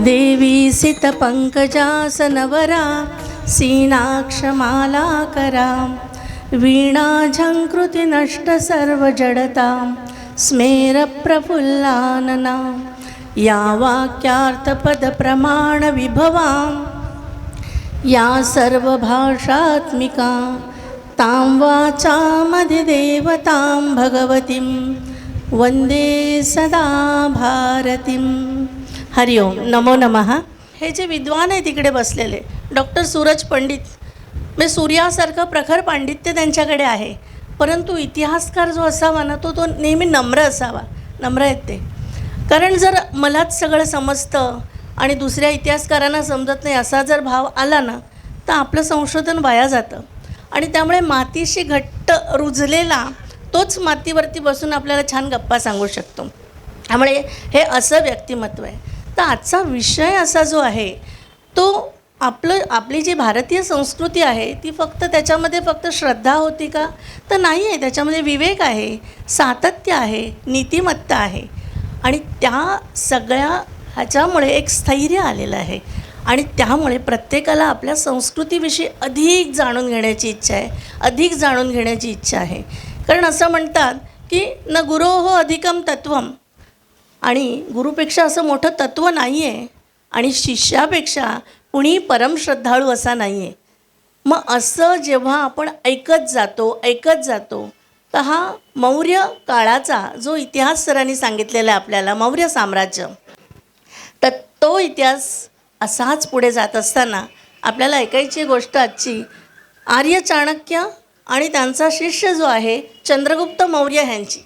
देवी सितपङ्कजासनवरा सीनाक्षमालाकरा वीणा झङ्कृति नष्ट सर्वजडतां स्मेरप्रफुल्लानना या वाक्यार्थपदप्रमाणविभवां या सर्वभाषात्मिका तां वाचामधिदेवतां भगवतीं वंदे सदा भारतीं. हरिओम. नमो नमः. हे जे विद्वान आहे तिकडे बसलेले डॉक्टर सूरज पंडित, म्हणजे सूर्यासारखं प्रखर पांडित्य त्यांच्याकडे आहे, परंतु इतिहासकार जो असावा ना तो नेहमी नम्र असावा. नम्र आहेत ते. कारण जर मलाच सगळं समजतं आणि दुसऱ्या इतिहासकारांना समजत नाही असा जर भाव आला ना तर आपलं संशोधन वाया जातं. आणि त्यामुळे मातीशी घट्ट रुजलेला तोच मातीवरती बसून आपल्याला छान गप्पा सांगू शकतो. त्यामुळे हे असं व्यक्तिमत्व आहे. तर आजचा विषय असा जो आहे तो आपली जी भारतीय संस्कृती आहे ती त्याच्यामध्ये फक्त श्रद्धा होती का तर नाही आहे. त्याच्यामध्ये विवेक आहे, सातत्य आहे, नीतिमत्ता आहे आणि त्या सगळ्या ह्याच्यामुळे एक स्थैर्य आलेलं आहे. आणि त्यामुळे प्रत्येकाला आपल्या संस्कृतीविषयी अधिक जाणून घेण्याची इच्छा आहे, अधिक जाणून घेण्याची इच्छा आहे. कारण असं म्हणतात की न गुरोः अधिकं तत्त्वं, आणि गुरुपेक्षा असं मोठं तत्त्व नाही आहे आणि शिष्यापेक्षा कुणी परमश्रद्धाळू असा नाही आहे. मग असं जेव्हा आपण ऐकत जातो तर हा मौर्य काळाचा जो इतिहास सरांनी सांगितलेला आहे आपल्याला, मौर्य साम्राज्य, तर तो इतिहास असाच पुढे जात असताना आपल्याला ऐकायची गोष्ट आजची आर्य चाणक्य आणि त्यांचा शिष्य जो आहे चंद्रगुप्त मौर्य ह्यांची.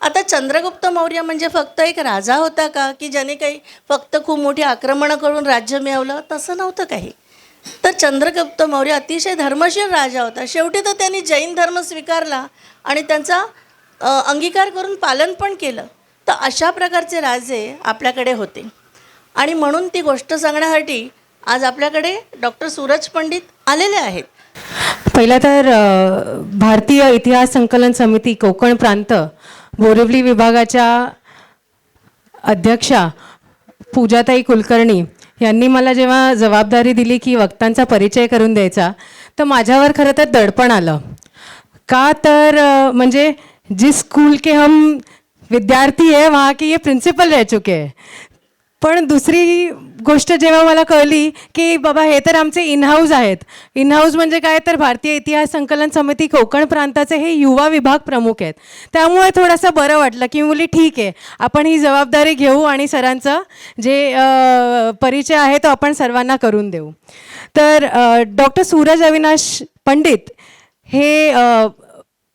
आता चंद्रगुप्त मौर्य म्हणजे फक्त एक राजा होता का की ज्याने काही फक्त खूप मोठी आक्रमणं करून राज्य मिळवलं? तसं नव्हतं काही. तर चंद्रगुप्त मौर्य अतिशय धर्मशील राजा होता. शेवटी तर त्यांनी जैन धर्म स्वीकारला आणि त्यांचा अंगीकार करून पालन पण केलं. तर अशा प्रकारचे राजे आपल्याकडे होते आणि म्हणून ती गोष्ट सांगण्यासाठी आज आपल्याकडे डॉक्टर सूरज पंडित आलेले आहेत. पहिला तर भारतीय इतिहास संकलन समिती कोकण प्रांत बोरिवली विभागाच्या अध्यक्षा पूजाताई कुलकर्णी यांनी मला जेव्हा जबाबदारी दिली की वक्तांचा परिचय करून द्यायचा तर माझ्यावर खरं तर दडपण आलं. का तर म्हणजे जिस स्कूल के हम विद्यार्थी है वहाँ के ये प्रिंसिपल रह चुके हैं. पण दुसरी गोष्ट जेव्हा मला कळली की बाबा हे तर आमचे इनहाऊस आहेत. इनहाऊस म्हणजे काय तर भारतीय इतिहास संकलन समिती कोकण प्रांताचे हे युवा विभाग प्रमुख आहेत. त्यामुळे थोडंसं बरं वाटलं की मुली ठीक आहे आपण ही जबाबदारी घेऊ आणि सरांचं जे परिचय आहे तो आपण सर्वांना करून देऊ. तर डॉक्टर सूरज अविनाश पंडित हे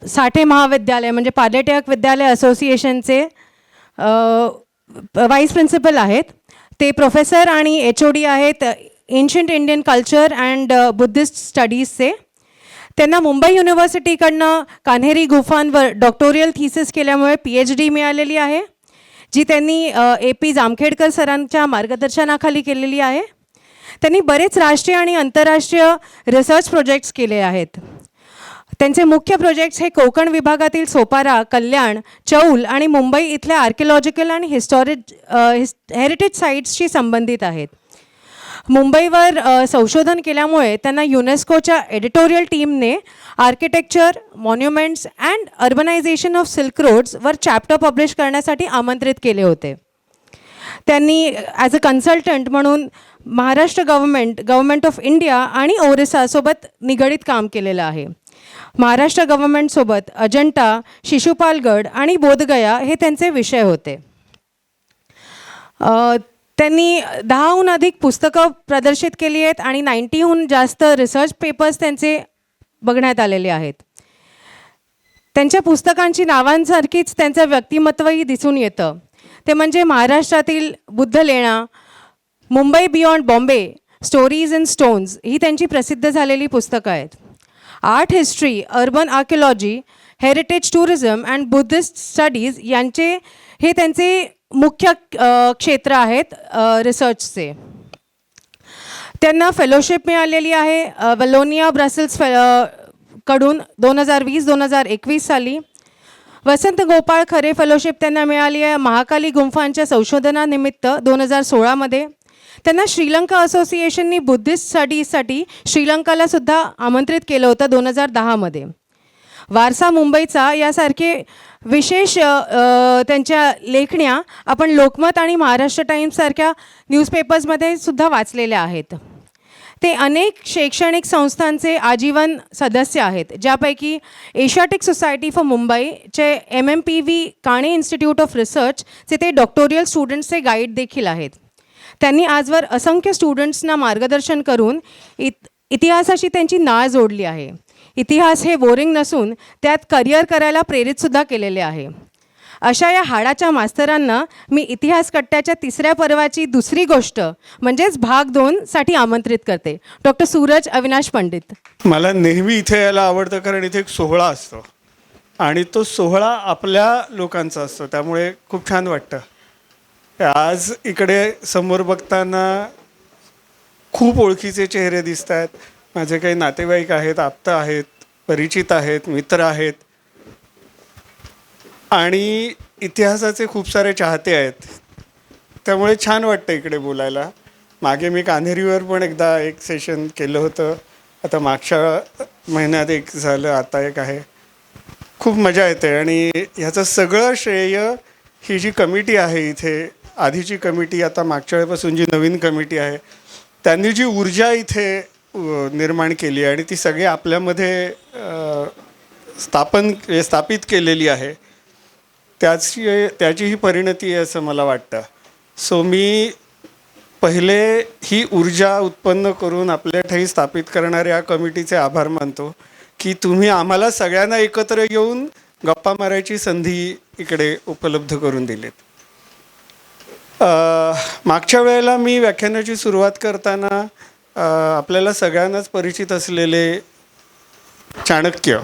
साठे महाविद्यालय म्हणजे पार्लेटिक विद्यालय असोसिएशनचे वाईस प्रिन्सिपल आहेत. ते प्रोफेसर आणि HOD आहेत ancient Indian culture and Buddhist स्टडीजचे. त्यांना मुंबई युनिव्हर्सिटीकडनं कान्हेरी गुफांवर डॉक्टोरियल थिसिस केल्यामुळे PhD मिळालेली आहे, जी त्यांनी AP जामखेडकर सरांच्या मार्गदर्शनाखाली केलेली आहे. त्यांनी बरेच राष्ट्रीय आणि आंतरराष्ट्रीय रिसर्च प्रोजेक्ट्स केले आहेत. त्यांचे मुख्य प्रोजेक्ट्स हे कोकण विभागातील सोपारा, कल्याण, चौल आणि मुंबई इथल्या आर्किओलॉजिकल आणि हेरिटेज साईट्सशी संबंधित आहेत. मुंबईवर संशोधन केल्यामुळे त्यांना युनेस्कोच्या एडिटोरियल टीमने architecture, monuments and urbanization of silk रोड्सवर चॅप्टर पब्लिश करण्यासाठी आमंत्रित केले होते. त्यांनी ॲज अ कन्सल्टंट म्हणून महाराष्ट्र गव्हर्मेंट ऑफ इंडिया आणि ओरिसासोबत निगडीत काम केलेलं आहे. महाराष्ट्र गव्हर्मेंटसोबत अजंठा, शिशुपालगड आणि बोधगया हे त्यांचे विषय होते. त्यांनी 10हून अधिक पुस्तकं प्रदर्शित केली आहेत आणि 90हून जास्त रिसर्च पेपर्स त्यांचे बघण्यात आलेले आहेत. त्यांच्या पुस्तकांची नावांसारखीच त्यांचं व्यक्तिमत्वही दिसून येतं. ते म्हणजे महाराष्ट्रातील बुद्धलेणा, Mumbai beyond Bombay, stories in stones ही त्यांची प्रसिद्ध झालेली पुस्तकं आहेत. Art history, urban archaeology, heritage tourism and Buddhist studies यांचे हे त्यांचे मुख्य क्षेत्र आहेत रिसर्चचे. त्यांना फेलोशिप मिळालेली आहे वलोनिया ब्रसेल्स कडून 2020-2021 साली. वसंत गोपाळ खरे फेलोशिप त्यांना मिळाली आहे महाकाली गुंफांच्या संशोधनानिमित्त 2016 मध्ये. त्यांना श्रीलंका असोसिएशननी बुद्धिस्ट स्टडीजसाठी श्रीलंकाला सुद्धा आमंत्रित केलं होतं 2010मध्ये. वारसा मुंबईचा यासारखे विशेष त्यांच्या लेखण्या आपण लोकमत आणि महाराष्ट्र टाइम्ससारख्या न्यूजपेपर्समध्ये सुद्धा वाचलेल्या आहेत. ते अनेक शैक्षणिक संस्थांचे आजीवन सदस्य आहेत, ज्यापैकी एशियाटिक सोसायटी फॉर मुंबईचे MMPV काणे इन्स्टिट्यूट ऑफ रिसर्चचे ते डॉक्टोरियल स्टुडंट्सचे गाईड देखील आहेत. त्यांनी आजवर असंख्य स्टुडंट्सना मार्गदर्शन करून इतिहासाशी त्यांची नाळ जोडली आहे. इतिहास हे बोरिंग नसून त्यात करिअर करायला प्रेरितसुद्धा केलेले आहे. अशा या हाडाच्या मास्तरांना मी इतिहास कट्ट्याच्या 3ऱ्या पर्वाची दुसरी गोष्ट म्हणजेच भाग 2साठी आमंत्रित करते. डॉक्टर सूरज अविनाश पंडित. मला नेहमी इथे यायला आवडतं, कारण इथे एक सोहळा असतो आणि तो सोहळा आपल्या लोकांचा असतो, त्यामुळे खूप छान वाटतं. आज इकडे समोर बघताना खूप ओळखीचे चेहरे दिसत आहेत. माझे काही नातेवाईक आहेत, आप्त आहेत, परिचित आहेत, मित्र आहेत आणि इतिहासाचे खूप सारे चाहते आहेत. त्यामुळे छान वाटतं इकडे बोलायला. मागे मी कान्हेरीवर पण एकदा एक सेशन केलं होतं, आता मागच्या महिन्यात एक झालं, आता एक आहे. खूप मजा येते आणि ह्याचं सगळं श्रेय ही जी कमिटी आहे इथे, आधीची कमिटी, आता मागच्या वेळेपासून जी नवीन कमिटी आहे, त्यांनी जी ऊर्जा इथे निर्माण केली आणि ती सगळी आपल्यामध्ये स्थापित केलेली आहे, त्याची ही परिणती आहे असं मला वाटतं. सो मी पहिले ही ऊर्जा उत्पन्न करून आपल्या ठाई स्थापित करणाऱ्या कमिटीचे आभार मानतो की तुम्ही आम्हाला सगळ्यांना एकत्र येऊन गप्पा मारायची संधी इकडे उपलब्ध करून दिलीत. मागच्या वेळेला मी व्याख्यानाची सुरुवात करताना आपल्याला सगळ्यांनाच परिचित असलेले चाणक्य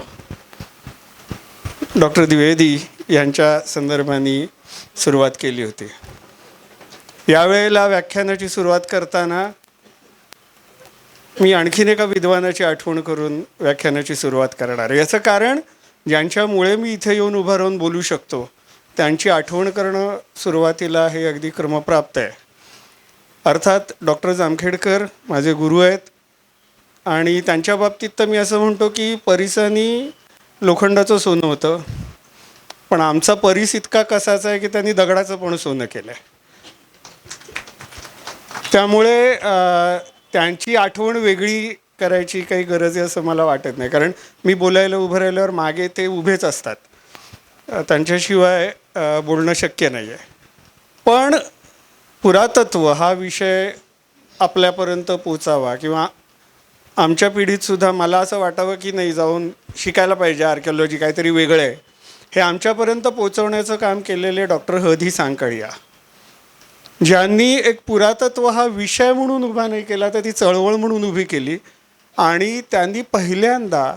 डॉक्टर द्विवेदी यांच्या संदर्भाने सुरुवात केली होती. यावेळेला व्याख्यानाची सुरुवात करताना मी आणखीन एका विद्वानाची आठवण करून व्याख्यानाची सुरुवात करणार आहे. याचं कारण ज्यांच्यामुळे मी इथे येऊन उभं राहून बोलू शकतो त्यांची आठवण करणं सुरुवातीला हे अगदी क्रमप्राप्त आहे. अर्थात डॉक्टर जामखेडकर माझे गुरु आहेत आणि त्यांच्या बाबतीत तर मी असं म्हणतो की परिसानी लोखंडाचं सोनं होतं, पण आमचा परिस इतका कसाचा आहे की त्यांनी दगडाचं पण सोनं केलं आहे. त्यामुळे त्यांची आठवण वेगळी करायची काही गरज आहे असं मला वाटत नाही, कारण मी बोलायला उभं राहिल्यावर मागे ते उभेच असतात, त्यांच्याशिवाय बोलणं शक्य नाही आहे. पण पुरातत्व हा विषय आपल्यापर्यंत पोचावा किंवा आमच्या पिढीतसुद्धा मला असं वाटावं की नाही, जाऊन शिकायला पाहिजे आर्किओलॉजी, काहीतरी वेगळं आहे, हे आमच्यापर्यंत पोचवण्याचं काम केलेले डॉक्टर ह.धी. सांकळिया, ज्यांनी एक पुरातत्व हा विषय म्हणून उभा नाही केला तर ती चळवळ म्हणून उभी केली. आणि त्यांनी पहिल्यांदा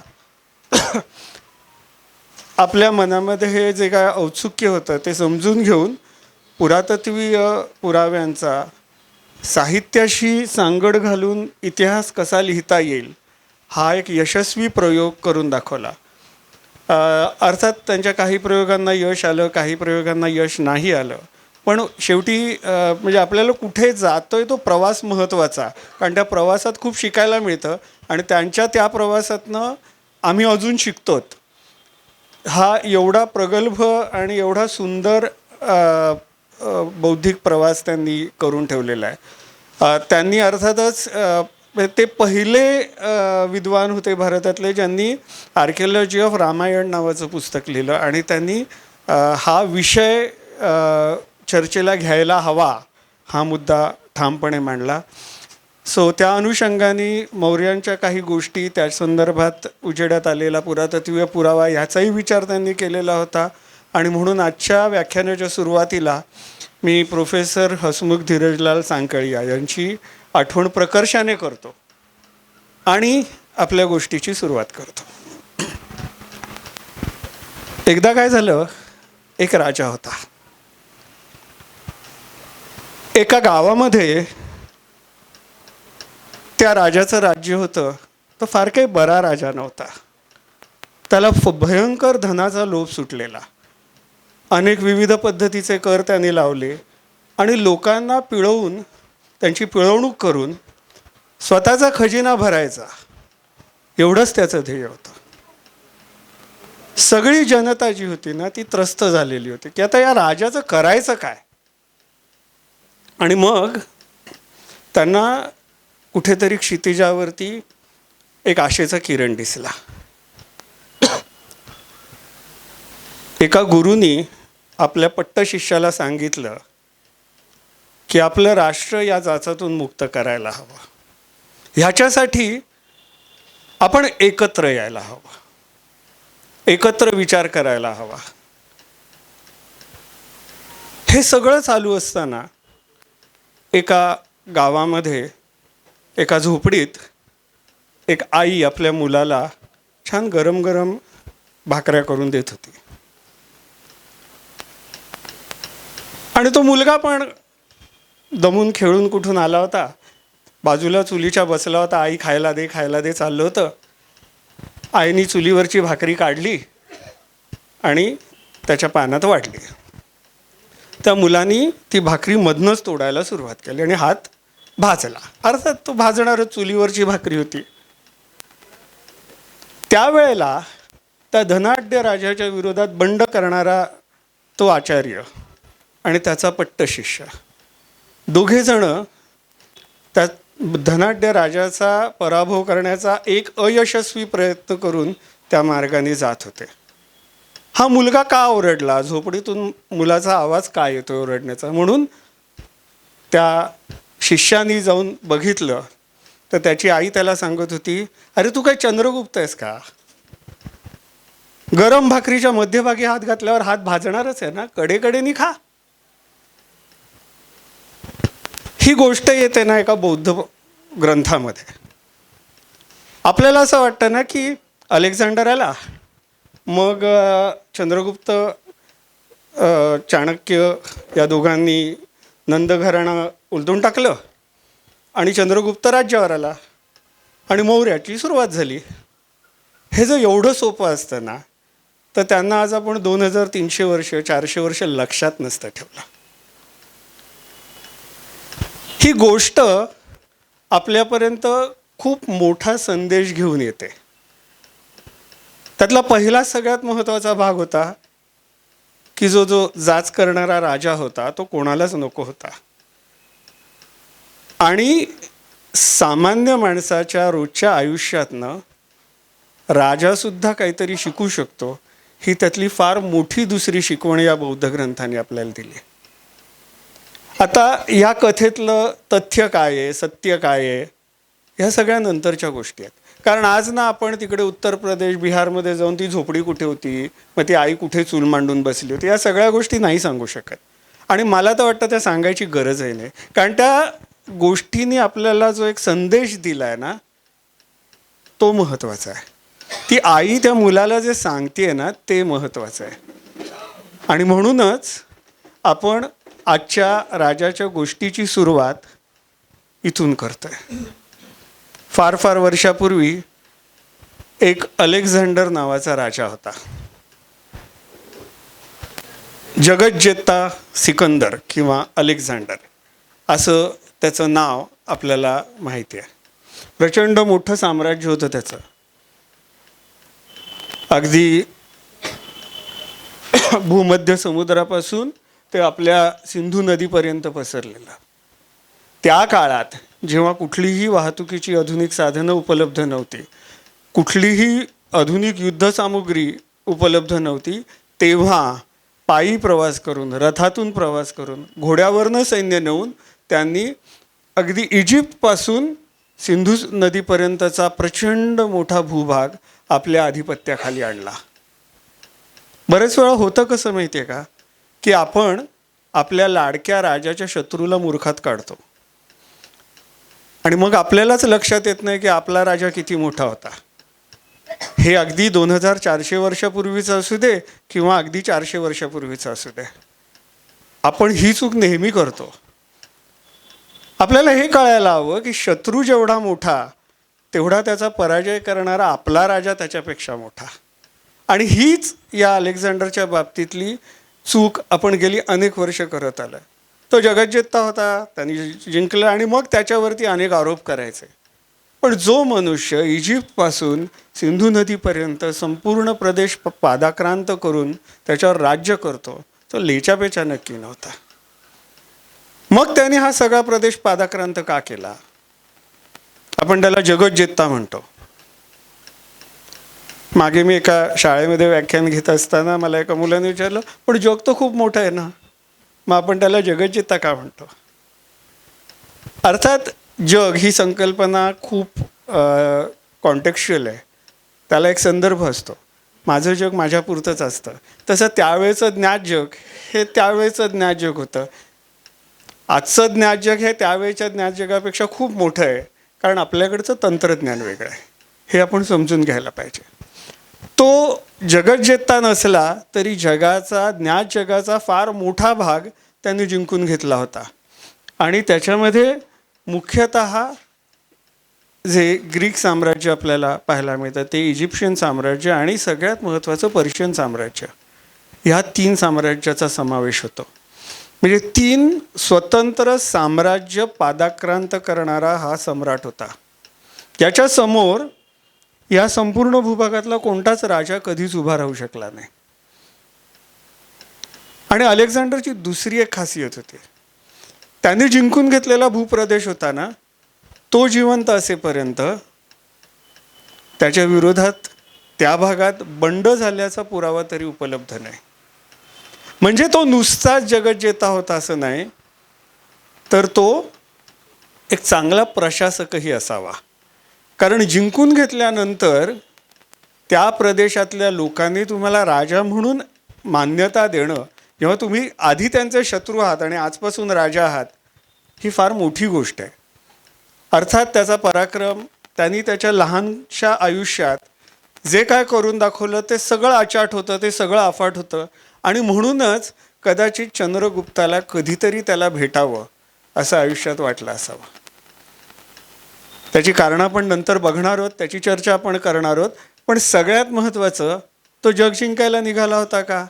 आपल्या मनामध्ये हे जे काय औत्सुक्य होतं ते समजून घेऊन पुरातत्वीय पुराव्यांचा साहित्याशी सांगड घालून इतिहास कसा लिहिता येईल हा एक यशस्वी प्रयोग करून दाखवला. अर्थात त्यांच्या काही प्रयोगांना यश आलं, काही प्रयोगांना यश नाही आलं, पण शेवटी म्हणजे आपल्याला कुठे जातोय तो प्रवास महत्त्वाचा, कारण त्या प्रवासात खूप शिकायला मिळतं आणि त्यांच्या त्या प्रवासातनं आम्ही अजून शिकतोत. हा एवढा प्रगल्भ आणि एवढा सुंदर बौद्धिक प्रवास त्यांनी करून ठेवलेला आहे. त्यांनी अर्थातच ते पहिले विद्वान होते भारतातले ज्यांनी आर्किओलॉजी ऑफ रामायण नावाचं पुस्तक लिहिलं आणि त्यांनी हा विषय चर्चेला घ्यायला हवा हा मुद्दा ठामपणे मांडला. सो त्या अनुषंगाने मौर्यांच्या काही गोष्टी, त्या संदर्भात उजेडात आलेला पुरातत्वीय पुरावा याचाही विचार त्यांनी केलेला होता. आणि म्हणून आजच्या व्याख्यानाच्या सुरुवातीला मी प्रोफेसर हसमुख धीरजलाल सांकळिया यांची आठवण प्रकर्षाने करतो आणि आपल्या गोष्टीची सुरुवात करतो. एकदा काय झालं, एक राजा होता. एका गावामध्ये त्या राजाचं राज्य होतं. तो फार काही बरा राजा नव्हता. त्याला भयंकर धनाचा लोभ सुटलेला. अनेक विविध पद्धतीचे कर त्याने लावले आणि लोकांना पिळवून त्यांची पिळवणूक करून स्वतःचा खजिना भरायचा, एवढंच त्याचं ध्येय होतं. सगळी जनता जी होती ना ती त्रस्त झालेली होती की आता या राजाचं करायचं काय. आणि मग त्यांना कुठेतरी क्षितिजावरती एक आशेचा किरण दिसला. एका गुरुनी आपल्या पट्ट शिष्याला सांगितलं की आपलं राष्ट्र या जाचातून मुक्त करायला हवं, ह्याच्यासाठी आपण एकत्र यायला हवं, एकत्र विचार करायला हवा. हे सगळं चालू असताना एका गावामध्ये एका झोपडीत एक आई आपल्या मुलाला छान गरम गरम भाकऱ्या करून देत होती. आणि तो मुलगा पण दमून खेळून कुठून आला होता, बाजूला चुलीच्या बसला होता. आई खायला दे खायला दे चाललं होतं. आईने चुलीवरची भाकरी काढली आणि त्याच्या पानात वाढली. त्या मुलांनी ती भाकरी मधनंच तोडायला सुरुवात केली आणि हात भाजला. अर्थात तो भाजणारच, चुलीवरची भाकरी होती. त्यावेळेला त्या धनाढ्य राजाच्या विरोधात बंड करणारा तो आचार्य आणि त्याचा पट्ट शिष्य दोघेजण त्या धनाढ्य राजाचा पराभव करण्याचा एक अयशस्वी प्रयत्न करून त्या मार्गाने जात होते. हा मुलगा का ओरडला, झोपडीतून मुलाचा आवाज का येतो ओरडण्याचा, म्हणून त्या शिष्यानी जाऊन बघितलं तर त्याची आई त्याला सांगत होती, अरे तू काय चंद्रगुप्त आहेस का, गरम भाकरीच्या मध्यभागी हात घातल्यावर हात भाजणारच आहे ना, कडेकडेनी खा. ही गोष्ट येते ना एका बौद्ध ग्रंथामध्ये. आपल्याला असं वाटतं ना की अलेक्झांडर आला, मग चंद्रगुप्त चाणक्य या दोघांनी नंद घराणं उलटून टाकलं आणि चंद्रगुप्त राज्यावर आला आणि मौर्याची सुरुवात झाली. हे जर एवढं सोपं असतं ना तर त्यांना आज आपण 2300 वर्ष 400 वर्ष लक्षात नसतं ठेवलं. ही गोष्ट आपल्यापर्यंत खूप मोठा संदेश घेऊन येते. त्यातला पहिला सगळ्यात महत्त्वाचा भाग होता की जो जाच करणारा राजा होता तो कोणालाच नको होता. आणि सामान्य माणसाच्या रोजच्या आयुष्यातनं राजासुद्धा काहीतरी शिकू शकतो, ही त्यातली फार मोठी दुसरी शिकवण या बौद्ध ग्रंथाने आपल्याला दिली. आता या कथेतलं तथ्य काय आहे, सत्य काय आहे, ह्या सगळ्या नंतरच्या गोष्टी आहेत. कारण आज ना आपण तिकडे उत्तर प्रदेश बिहारमध्ये जाऊन ती झोपडी कुठे होती, मग ती आई कुठे चूल मांडून बसली होती, या सगळ्या गोष्टी नाही सांगू शकत. आणि मला तर वाटतं त्या सांगायची गरजही नाही. कारण त्या गोष्टींनी आपल्याला जो एक संदेश दिला आहे ना तो महत्त्वाचा आहे. ती आई त्या मुलाला जे सांगते ना ते महत्त्वाचं आहे. आणि म्हणूनच आपण आजच्या राजाच्या गोष्टीची सुरुवात इथून करतोय. फार फार वर्षापूर्वी एक अलेक्झांडर नावाचा राजा होता. जगज्जेता सिकंदर किंवा अलेक्झांडर असं त्याचं नाव आपल्याला माहिती आहे. प्रचंड मोठं साम्राज्य होतं त्याचं. अगदी भूमध्य समुद्रापासून ते आपल्या सिंधू नदीपर्यंत पसरलेलं. त्या काळात जेव्हा कुठलीही वाहतुकीची आधुनिक साधनं उपलब्ध नव्हती, कुठलीही आधुनिक युद्धसामुग्री उपलब्ध नव्हती, तेव्हा पायी प्रवास करून, रथातून प्रवास करून, घोड्यावरनं सैन्य नेऊन त्यांनी अगदी इजिप्तपासून सिंधू नदीपर्यंतचा प्रचंड मोठा भूभाग आपल्या अधिपत्याखाली आणला. बरेच वेळा होतं कसं माहिती आहे का की आपण आपल्या लाडक्या राजाच्या शत्रूला मूर्खात काढतो आणि मग आपल्यालाच लक्षात येत नाही की आपला राजा किती मोठा होता. हे अगदी 2400 वर्षापूर्वीचं असू दे किंवा अगदी 400 वर्षापूर्वीचं असू दे, आपण ही चूक नेहमी करतो. आपल्याला हे कळायला हवं की शत्रू जेवढा मोठा तेवढा त्याचा पराजय करणारा आपला राजा त्याच्यापेक्षा मोठा. आणि हीच या अलेक्झांडरच्या बाबतीतली चूक आपण गेली अनेक वर्ष करत आलोय. तो जगज्जेता होता, त्यांनी जिंकलं आणि मग त्याच्यावरती अनेक आरोप करायचे. पण जो मनुष्य इजिप्तपासून सिंधू नदीपर्यंत संपूर्ण प्रदेश पादाक्रांत करून त्याच्यावर राज्य करतो, तो लेचापेचा नक्की नव्हता. मग त्याने हा सगळा प्रदेश पादाक्रांत का केला? आपण त्याला जगज्जेता म्हणतो. मागे मी एका शाळेमध्ये व्याख्यान घेत असताना मला एका मुलाने विचारलं, पण जग तर खूप मोठं आहे ना, मग आपण त्याला जगज्जेता का म्हणतो? अर्थात जग ही संकल्पना खूप कॉन्टेक्च्युअल आहे. त्याला एक संदर्भ असतो. माझं जग माझ्यापुरतंच असतं. तसं त्यावेळेचं ज्ञात जग हे त्यावेळेचं ज्ञात जग होतं. आजचं ज्ञात जग हे त्यावेळेच्या ज्ञात जगापेक्षा खूप मोठं आहे, कारण आपल्याकडचं तंत्रज्ञान वेगळं आहे. हे आपण समजून घ्यायला पाहिजे. तो जगज्जेता नसला तरी जगाचा, ज्ञात जगाचा फार मोठा भाग त्यांनी जिंकून घेतला होता. आणि त्याच्यामध्ये मुख्यतः जे ग्रीक साम्राज्य आपल्याला पाहायला मिळतं ते इजिप्शियन साम्राज्य आणि सगळ्यात महत्त्वाचं पर्शियन साम्राज्य, ह्या 3 साम्राज्याचा समावेश होतो. म्हणजे 3 स्वतंत्र साम्राज्य पादाक्रांत करणारा हा सम्राट होता. याच्या समोर या संपूर्ण भूभागातला कोणताच राजा कधीच उभा राहू शकला नाही. आणि अलेक्झांडरची दुसरी एक खासियत होती, त्याने जिंकून घेतलेला भूप्रदेश होता ना, तो जिवंत असेपर्यंत त्याच्या विरोधात त्या भागात बंड झाल्याचा पुरावा तरी उपलब्ध नाही. म्हणजे तो नुसताच जगज्जेता होता असं नाही, तर तो एक चांगला प्रशासकही असावा. कारण जिंकून घेतल्यानंतर त्या प्रदेशातल्या लोकांनी तुम्हाला राजा म्हणून मान्यता देणं, जेव्हा तुम्ही आधी त्यांचे शत्रू आहात आणि आजपासून राजा आहात, ही फार मोठी गोष्ट आहे. अर्थात त्याचा पराक्रम, त्यांनी त्याच्या लहानशा आयुष्यात जे काय करून दाखवलं ते सगळं अचाट होतं, ते सगळं अफाट होतं. आणि म्हणूनच कदाचित चंद्रगुप्ताला कधीतरी त्याला भेटावं असं आयुष्यात वाटलं असावं. त्याची कारणं आपण नंतर बघणार आहोत, त्याची चर्चा आपण करणार आहोत. पण सगळ्यात महत्त्वाचं, तो जग जिंकायला निघाला होता का?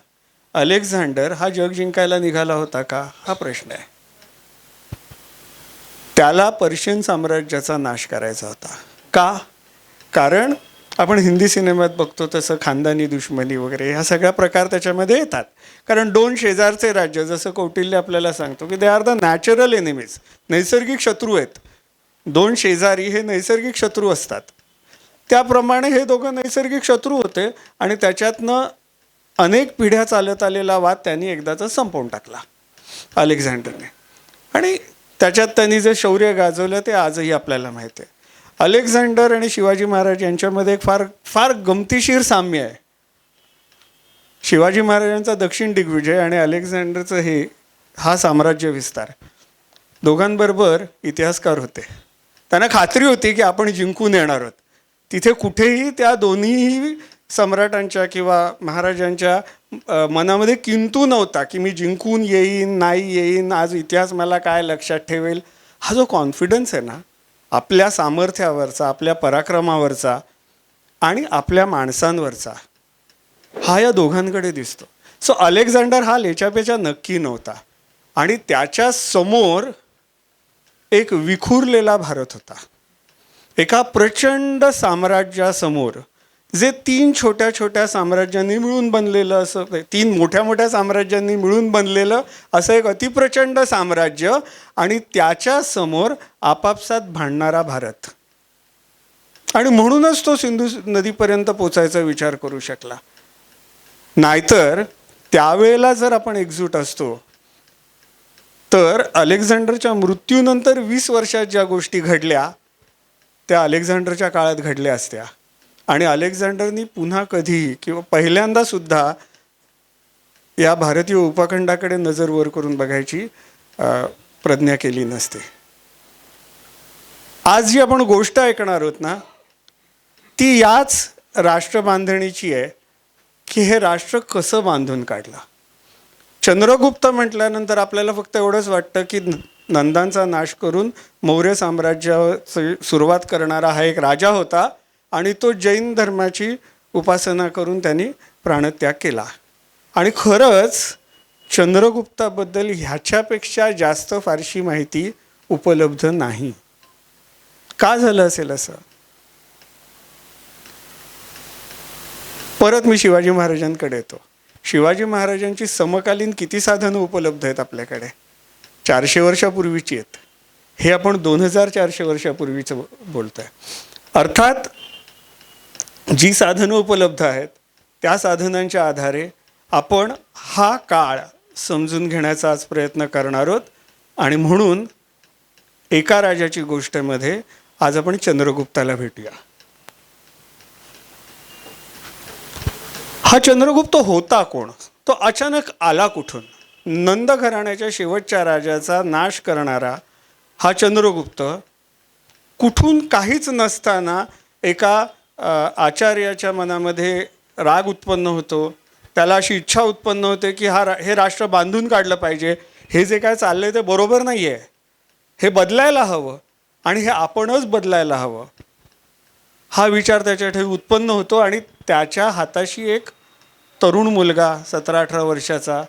अलेक्झांडर हा जग जिंकायला निघाला होता का, हा प्रश्न आहे. त्याला पर्शियन साम्राज्याचा नाश करायचा होता. का? कारण आपण हिंदी सिनेमात बघतो तसं खानदानी दुश्मनी वगैरे ह्या सगळ्या प्रकार त्याच्यामध्ये येतात. कारण 2 शेजारचे राज्य, जसं कौटिल्य आपल्याला सांगतो की they are the natural enemies, नैसर्गिक शत्रू आहेत. 2 शेजारी हे नैसर्गिक शत्रू असतात. त्याप्रमाणे हे दोघं नैसर्गिक शत्रू होते आणि त्याच्यातनं अनेक पिढ्या चालत आलेला वाद त्यांनी एकदाचा संपवून टाकला अलेक्झांडरने. आणि त्याच्यात त्यांनी जे शौर्य गाजवलं ते आजही आपल्याला माहिती आहे. अलेक्झांडर आणि शिवाजी महाराज यांच्यामध्ये एक फार गमतीशीर साम्य आहे. शिवाजी महाराजांचा दक्षिण दिग्विजय आणि अलेक्झांडरचं हा साम्राज्य विस्तार, दोघांबरोबर इतिहासकार होते. त्यांना खात्री होती की आपण जिंकून येणार आहोत. तिथे कुठेही त्या दोन्हीही सम्राटांच्या किंवा महाराजांच्या मनामध्ये किंतु नव्हता की मी जिंकून येईन, नाही येईन, आज इतिहास मला काय लक्षात ठेवेल. हा जो कॉन्फिडन्स आहे ना, आपल्या सामर्थ्यावरचा, आपल्या पराक्रमावरचा आणि आपल्या माणसांवरचा, हा या दोघांकडे दिसतो. सो अलेक्झांडर हा लेचापेचा नक्की नव्हता. आणि त्याच्या समोर एक विखुरलेला भारत होता. एका प्रचंड साम्राज्यासमोर, जे 3 छोट्या छोट्या साम्राज्यांनी मिळून बनलेलं असं, 3 मोठ्या मोठ्या साम्राज्यांनी मिळून बनलेलं असं एक अतिप्रचंड साम्राज्य, आणि त्याच्या समोर आपापसात भांडणारा भारत. आणि म्हणूनच तो सिंधू नदीपर्यंत पोचायचा विचार करू शकला. नाहीतर त्यावेळेला जर आपण एकजूट असतो तर अलेक्झांडरच्या मृत्यूनंतर 20 वर्षात ज्या गोष्टी घडल्या त्या अलेक्झांडरच्या काळात घडल्या असत्या. आणि अलेक्झांडरनी पुन्हा कधीही किंवा पहिल्यांदा सुद्धा या भारतीय उपखंडाकडे नजर वर करून बघायची प्रज्ञा केली नसते. आज जी आपण गोष्ट ऐकणार आहोत ना, ती याच राष्ट्रबांधणीची आहे की हे राष्ट्र कसं बांधून काढलं. चंद्रगुप्त म्हटल्यानंतर आपल्याला फक्त एवढंच वाटतं की नंदांचा नाश करून मौर्य साम्राज्याची सुरुवात करणारा हा एक राजा होता आणि तो जैन धर्माची उपासना करून त्यांनी प्राणत्याग केला. आणि खरंच चंद्रगुप्ताबद्दल ह्याच्यापेक्षा जास्त फारशी माहिती उपलब्ध नाही. का झालं असेल असं? परत मी शिवाजी महाराजांकडे येतो. शिवाजी महाराजांची समकालीन किती साधनं उपलब्ध आहेत आपल्याकडे? 400 वर्षापूर्वीची आहेत. हे आपण 2400 वर्षापूर्वीचं बोलतोय. अर्थात जी साधनं उपलब्ध आहेत त्या साधनांच्या आधारे आपण हा काळ समजून घेण्याचा आज प्रयत्न करणार आहोत. आणि म्हणून एका राजाची गोष्टमध्ये आज आपण चंद्रगुप्ताला भेटूया. हा चंद्रगुप्त होता कोण? तो अचानक आला कुठून? नंद घराण्याच्या शेवटच्या राजाचा नाश करणारा हा चंद्रगुप्त कुठून काहीच नसताना एका आचार्याच्या मनामध्ये राग उत्पन्न होतो. त्याला अशी इच्छा उत्पन्न होते की हे राष्ट्र बांधून काढलं पाहिजे. हे जे काय चाललंय ते बरोबर नाही आहे. हे बदलायला हवं आणि हे आपणच बदलायला हवं. हा विचार त्याच्या ठेवी उत्पन्न होतो आणि त्याच्या हाताशी एक तरुण मुलगा 17-18 वर्षाचा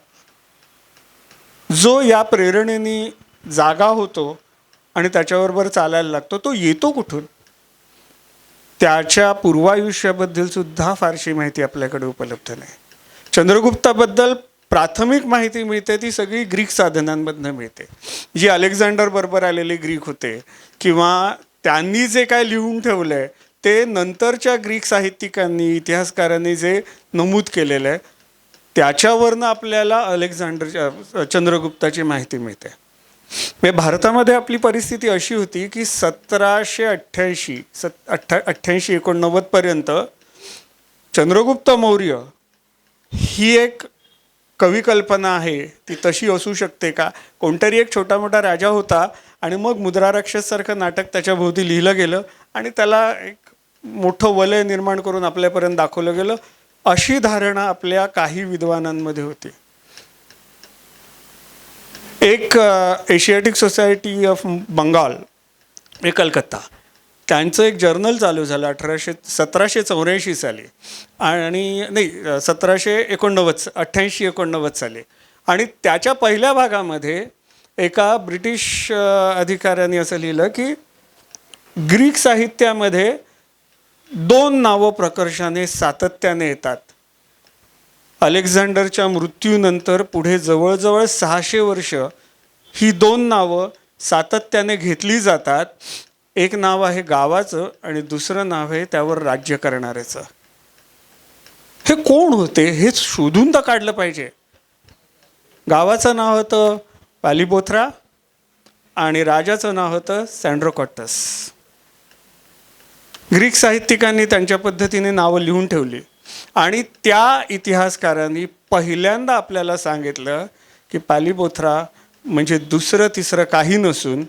जो या प्रेरणेने जागा होतो आणि त्याच्याबरोबर चालायला लागतो. तो येतो कुठून? त्याच्या पूर्वायुष्याबद्दल सुद्धा फारशी माहिती आपल्याकडे उपलब्ध नाही. चंद्रगुप्ताबद्दल प्राथमिक माहिती मिळते ती सगळी ग्रीक साधनांमधनं मिळते. जी अलेक्झांडर बरोबर आलेले ग्रीक होते किंवा त्यांनी जे काय लिहून ठेवलंय ते नंतरच्या ग्रीक साहित्यिकांनी इतिहासकारांनी जे नमूद केलेलं आहे त्याच्यावरनं आपल्याला चंद्रगुप्ताची माहिती मिळते. म्हणजे भारतामध्ये आपली परिस्थिती अशी होती की 1788-89 पर्यंत चंद्रगुप्त मौर्य ही एक कविकल्पना आहे. ती तशी असू शकते का? कोणतरी एक छोटा मोठा राजा होता आणि मग मुद्रा राक्षससारखं नाटक त्याच्याभोवती लिहिलं गेलं आणि त्याला एक मोठं वलय निर्माण करून आपल्यापर्यंत दाखवलं गेलं, अशी धारणा आपल्या काही विद्वानांमध्ये होती. एक एशियाटिक सोसायटी ऑफ बंगाल हे कलकत्ता त्यांचं एक जर्नल चालू झालं 1784 साली आणि नाही 1789 साली. आणि त्याच्या पहिल्या भागामध्ये एका ब्रिटिश अधिकाऱ्याने असं लिहिलं की ग्रीक साहित्यामध्ये 2 नावं प्रकर्षाने सातत्याने येतात. अलेक्झांडरच्या मृत्यूनंतर पुढे जवळजवळ 600 वर्ष ही 2 नावं सातत्याने घेतली जातात. एक नाव आहे गावाचं आणि दुसरं नाव आहे त्यावर राज्य करणाऱ्याचं. हे कोण होते हे शोधून तर काढलं पाहिजे. गावाचं नाव होतं पालिबोथ्रा आणि राजाचं नाव होतं सँड्रोकॉटस. ग्रीक साहित्यिकांनी त्यांच्या पद्धतीने नावं लिहून ठेवली आणि त्या इतिहासकारांनी पहिल्यांदा आपल्याला सांगितलं की पालिबोथ्रा म्हणजे दुसरं तिसरं काही नसून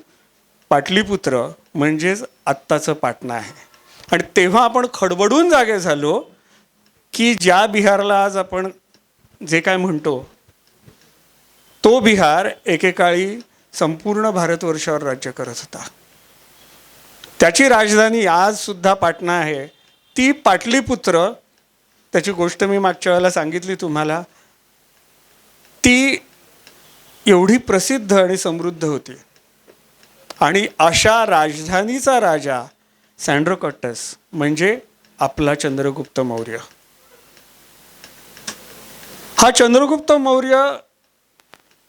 पाटलीपुत्र म्हणजेच आत्ताचं पाटणा आहे. आणि तेव्हा आपण खडबडून जागे झालो की ज्या बिहारला आज आपण जे काय म्हणतो तो बिहार एकेकाळी संपूर्ण भारतवर्षावर राज्य करत होता. त्याची राजधानी आज सुद्धा पाटणा आहे. ती पाटलीपुत्र, त्याची गोष्ट मी मागच्या वेळेला सांगितली तुम्हाला, ती एवढी प्रसिद्ध आणि समृद्ध होती. आणि अशा राजधानीचा राजा सँड्रोकॉटस म्हणजे आपला चंद्रगुप्त मौर्य. हा चंद्रगुप्त मौर्य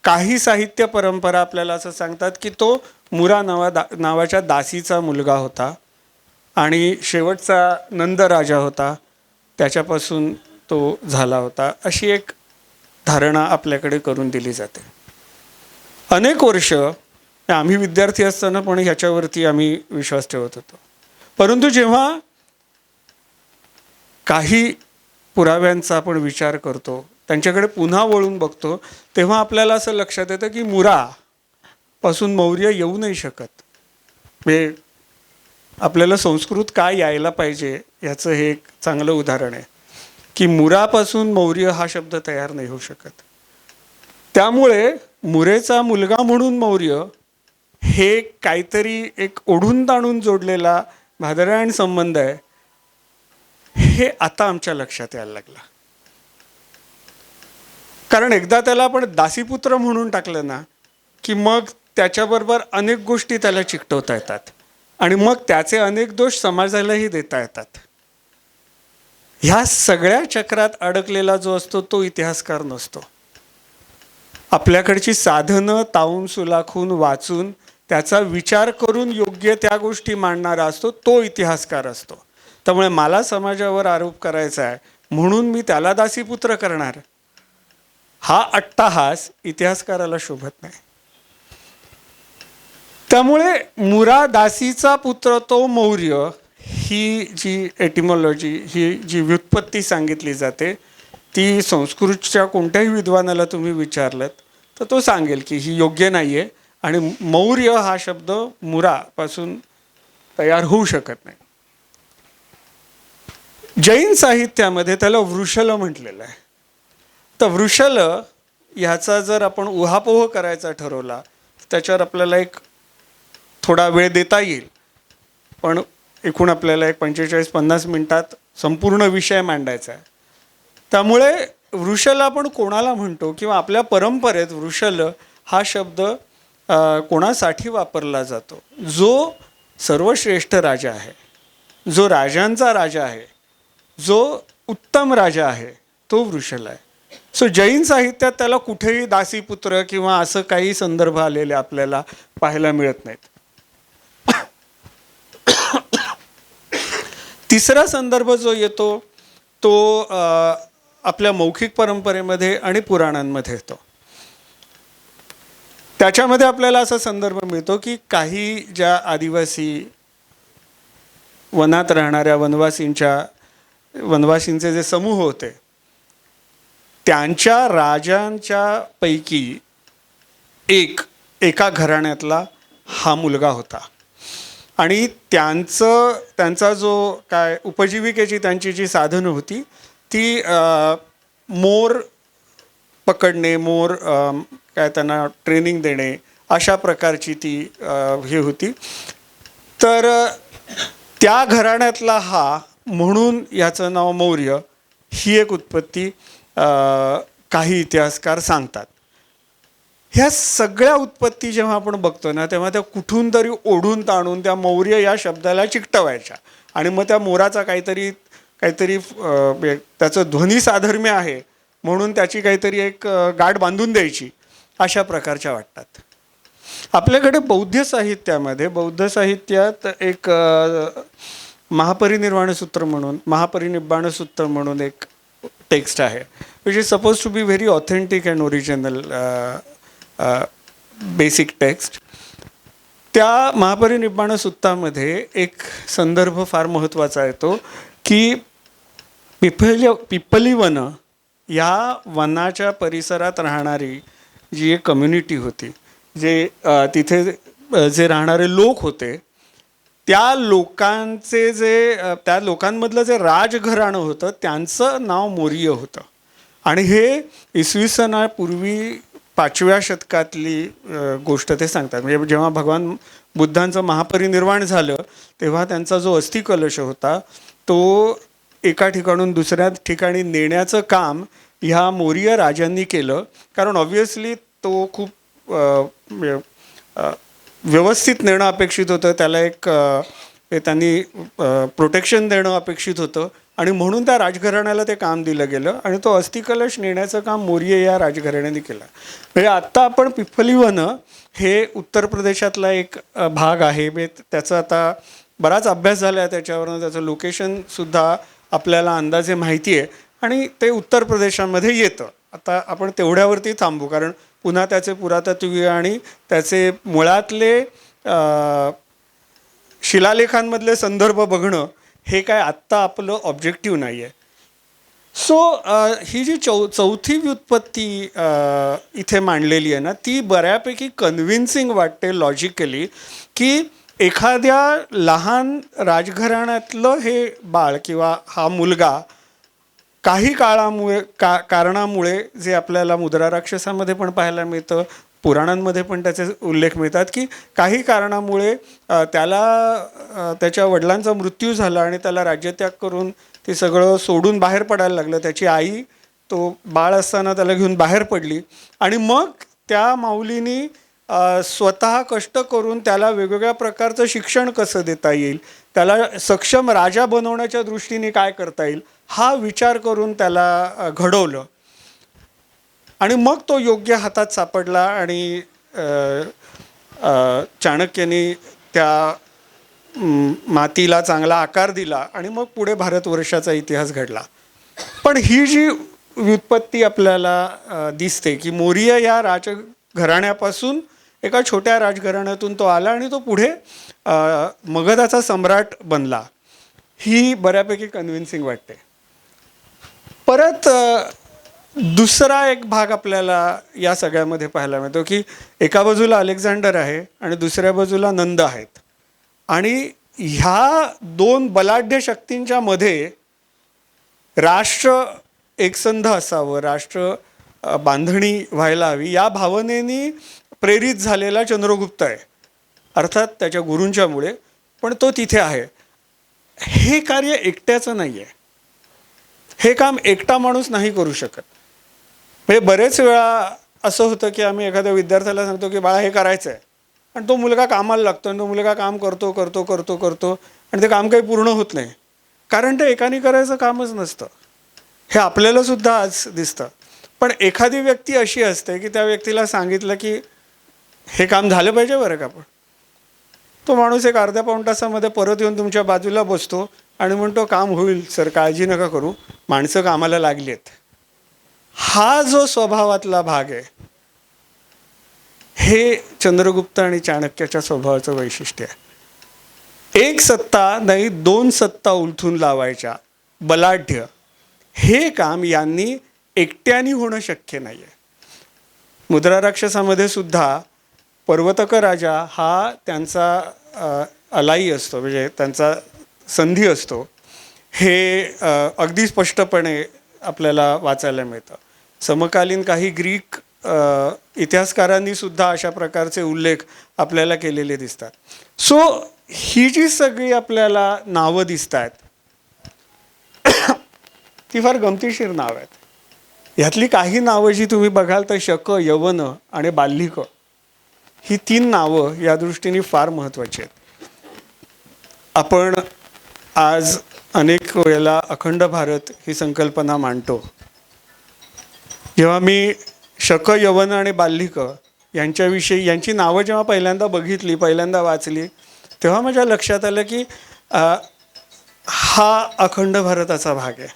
काही साहित्य परंपरा आपल्याला असं सांगतात की तो मुरा नावाच्या दासीचा मुलगा होता आणि शेवटचा नंद राजा होता त्याच्यापासून तो झाला होता, अशी एक धारणा आपल्याकडे करून दिली जाते. अनेक वर्ष आम्ही विद्यार्थी असताना पण ह्याच्यावरती आम्ही विश्वास ठेवत होतो. परंतु जेव्हा काही पुराव्यांचा आपण विचार करतो, त्यांच्याकडे पुन्हा वळून बघतो, तेव्हा आपल्याला असं लक्षात येतं की मुरापासून मौर्य येऊ नाही शकत. म्हणजे आपल्याला संस्कृत काय यायला पाहिजे याचं हे एक चांगलं उदाहरण आहे की मुरापासून मौर्य हा शब्द तयार नाही होऊ शकत. त्यामुळे मुरेचा मुलगा म्हणून मौर्य हे काहीतरी एक ओढून ताणून जोडलेला भादरायण संबंध आहे, हे आता आमच्या लक्षात यायला लागला. कारण एकदा त्याला आपण दासीपुत्र म्हणून टाकलं ना की मग त्याच्याबरोबर अनेक गोष्टी त्याला चिकटवता येतात आणि मग त्याचे अनेक दोष समाजालाही देता येतात. ह्या सगळ्या चक्रात अडकलेला जो असतो तो इतिहासकार नसतो. आपल्याकडची साधनं तावून सुलाखून वाचून त्याचा विचार करून योग्य त्या गोष्टी मांडणारा असतो तो इतिहासकार असतो. त्यामुळे मला समाजावर आरोप करायचा आहे म्हणून मी त्याला दासीपुत्र करणार, हा अट्टाहास इतिहासकाराला शोभत नाही. त्यामुळे मुरा दासीचा पुत्र तो मौर्य ही जी एटिमॉलॉजी, ही जी व्युत्पत्ती सांगितली जाते ती संस्कृतच्या कोणत्याही विद्वानाला तुम्ही विचारलं तर तो सांगेल की ही योग्य नाही आहे आणि मौर्य हा शब्द मुरापासून तयार होऊ शकत नाही. जैन साहित्यामध्ये त्याला वृषल म्हटलेलं आहे. तर वृषल ह्याचा जर आपण उहापोह करायचा ठरवला त्याच्यावर आपल्याला एक थोडा वेळ देता येईल, पण एकूण आपल्याला एक 45-50 मिनिटात संपूर्ण विषय मांडायचा आहे. त्यामुळे वृषल आपण कोणाला म्हणतो किंवा आपल्या परंपरेत वृषल हा शब्द कोणासाठी वापरला जातो? जो सर्वश्रेष्ठ राजा आहे, जो राजांचा राजा आहे, जो उत्तम राजा आहे तो वृषल आहे. सो जैन साहित्यात त्याला कुठेही दासीपुत्र किंवा असं काही संदर्भ आलेले आपल्याला पाहायला मिळत नाहीत. तिसरा संदर्भ जो येतो तो आपल्या मौखिक परंपरेमध्ये आणि पुराणांमध्ये येतो. त्याच्यामध्ये आपल्याला असा संदर्भ मिळतो की काही ज्या आदिवासी वनात राहणाऱ्या वनवासींचे जे समूह होते त्यांच्या राजांच्या पैकी एका घराण्यातला हा मुलगा होता आणि त्यांचा जो काय उपजीविकेची त्यांची जी साधनं होती ती मोर पकडणे, मोर काय त्यांना ट्रेनिंग देणे अशा प्रकारची ती हे होती. तर त्या घराण्यातला हा म्हणून याचं नाव मौर्य ही एक उत्पत्ती काही इतिहासकार सांगतात. ह्या सगळ्या उत्पत्ती जेव्हा आपण बघतो ना तेव्हा त्या कुठून तरी ओढून ताणून त्या मौर्य या शब्दाला चिकटवायच्या आणि मग त्या मोराचा काहीतरी त्याचं ध्वनी साधर्म्य आहे म्हणून त्याची काहीतरी एक गाठ बांधून द्यायची अशा प्रकारच्या वाटतात. आपल्याकडे बौद्ध साहित्यात एक महापरिनिर्वाण सूत्र म्हणून एक टेक्स्ट आहे which is suppose to be very authentic and original basic text. त्या महापरिनिर्वाण सूत्रामध्ये एक संदर्भ फार महत्त्वाचा येतो की पिपली वन या वनाच्या परिसरात राहणारी जी एक कम्युनिटी होती, जे तिथे जे राहणारे लोक होते त्या लोकांमधलं जे राजघराणं होतं त्यांचं नाव मौर्य होतं आणि हे इसवी सनापूर्वी 5व्या शतकातली गोष्ट ते सांगतात. म्हणजे जेव्हा भगवान बुद्धांचं महापरिनिर्वाण झालं तेव्हा त्यांचा जो अस्थिकलश होता तो एका ठिकाणून दुसऱ्या ठिकाणी नेण्याचं काम ह्या मौर्य राजांनी केलं. कारण ऑब्व्हियसली तो खूप व्यवस्थित नेणं अपेक्षित होतं, त्याला एक त्यांनी प्रोटेक्शन देणं अपेक्षित होतं आणि म्हणून त्या राजघराण्याला ते काम दिलं गेलं आणि तो अस्थिकलश नेण्याचं काम मौर्य या राजघराण्याने केलं. म्हणजे आत्ता आपण पिपली वन हे उत्तर प्रदेशातला एक भाग आहे. त्याचा आता बराच अभ्यास झाला आहे त्याच्यावरनं, त्याचं लोकेशनसुद्धा आपल्याला अंदाजे माहिती आहे आणि ते उत्तर प्रदेशामध्ये येतं. आता आपण तेवढ्यावरती थांबू कारण पुन्हा त्याचे पुरातत्वीय आणि त्याचे मुळातले शिलालेखांमधले संदर्भ बघणं हे काय आत्ता आपलं ऑब्जेक्टिव्ह नाही आहे. सो ही जी चौथी व्युत्पत्ती इथे मांडलेली आहे ना ती बऱ्यापैकी कन्व्हिन्सिंग वाटते लॉजिकली की एखाद्या लहान राजघराण्यातलं हे बाळ किंवा हा मुलगा काही कारणामुळे जे आपल्याला मुद्रा राक्षसामध्ये पण पाहायला मिळतं, पुराणांमध्ये पण त्याचे उल्लेख मिळतात की काही कारणामुळे त्याला त्याच्या वडिलांचा मृत्यू झाला आणि त्याला राज्यत्याग करून ते सगळं सोडून बाहेर पडायला लागलं. त्याची आई तो बाळ असताना त्याला घेऊन बाहेर पडली आणि मग त्या माऊलीनी स्वतः कष्ट करून त्याला वेगवेगळ्या प्रकारचं शिक्षण कसं देता येईल, त्याला सक्षम राजा बनवण्याच्या दृष्टीने काय करता येईल हा विचार करून त्याला घडवलं आणि मग तो योग्य हातात सापडला आणि चाणक्याने त्या मातीला चांगला आकार दिला आणि मग पुढे भारतवर्षाचा इतिहास घडला. पण ही जी व्युत्पत्ती आपल्याला दिसते की मौर्य या राजघराण्यापासून एका छोट्या राजघराण्यातून तो आला आणि तो पुढे मगधाचा सम्राट बनला, ही बऱ्यापैकी कन्व्हिन्सिंग वाटते. परत दुसरा एक भाग आपल्याला या सगळ्यामध्ये पाहायला मिळतो की एका बाजूला अलेक्झांडर आहे आणि दुसऱ्या बाजूला नंद आहेत आणि ह्या दोन बलाढ्य शक्तींच्या मध्ये राष्ट्र एकसंध असावं, राष्ट्र बांधणी व्हायला हवी या भावनेनी प्रेरित झालेला चंद्रगुप्त आहे, अर्थात त्याच्या गुरूंच्यामुळे, पण तो तिथे आहे. हे कार्य एकट्याचं नाही आहे, हे काम एकटा माणूस नाही करू शकत. म्हणजे बरेच वेळा असं होतं की आम्ही एखाद्या विद्यार्थ्याला सांगतो की बाळा हे करायचं आहे आणि तो मुलगा कामाला लागतो आणि तो मुलगा काम करतो करतो करतो करतो आणि ते काम काही पूर्ण होत नाही, कारण ते एकाने करायचं कामच नसतं. हे आपल्याला सुद्धा आज दिसतं. पण एखादी व्यक्ती अशी असते की त्या व्यक्तीला सांगितलं की हे काम झालं पाहिजे बरं का, पण तो माणूस एक अर्ध्या पाऊण तासामध्ये परत येऊन तुमच्या बाजूला बसतो आणि म्हणतो काम होईल सर, काळजी नका करू, माणसं कामाला लागली आहेत. हा जो स्वभावातला भाग आहे हे चंद्रगुप्त आणि चाणक्याच्या स्वभावाचं वैशिष्ट्य आहे. एक सत्ता नाही दोन सत्ता उलथून लावायच्या बलाढ्य हे काम यांनी एकट्याने होणं शक्य नाही आहे. मुद्रा राक्षसामध्ये सुद्धा पर्वतक राजा हा त्यांचा अलाई असतो, म्हणजे त्यांचा संधी असतो, हे अगदी स्पष्टपणे आपल्याला वाचायला मिळतं. समकालीन काही ग्रीक इतिहासकारांनी सुद्धा अशा प्रकारचे उल्लेख आपल्याला केलेले दिसतात. सो ही जी सगळी आपल्याला नावं दिसत आहेत ती फार गमतीशीर नावं आहेत. ह्यातली काही नावं जी तुम्ही बघाल तर शक, यवन आणि बाल्लिक ही तीन नावं या दृष्टीने फार महत्त्वाची आहेत. आपण आज अनेक वेळेला अखंड भारत ही संकल्पना मांडतो. जेव्हा मी शक, यवन आणि बाल्लिक यांच्याविषयी यांची नावं जेव्हा पहिल्यांदा बघितली, पहिल्यांदा वाचली, तेव्हा माझ्या लक्षात आलं की हा अखंड भारताचा भाग आहे.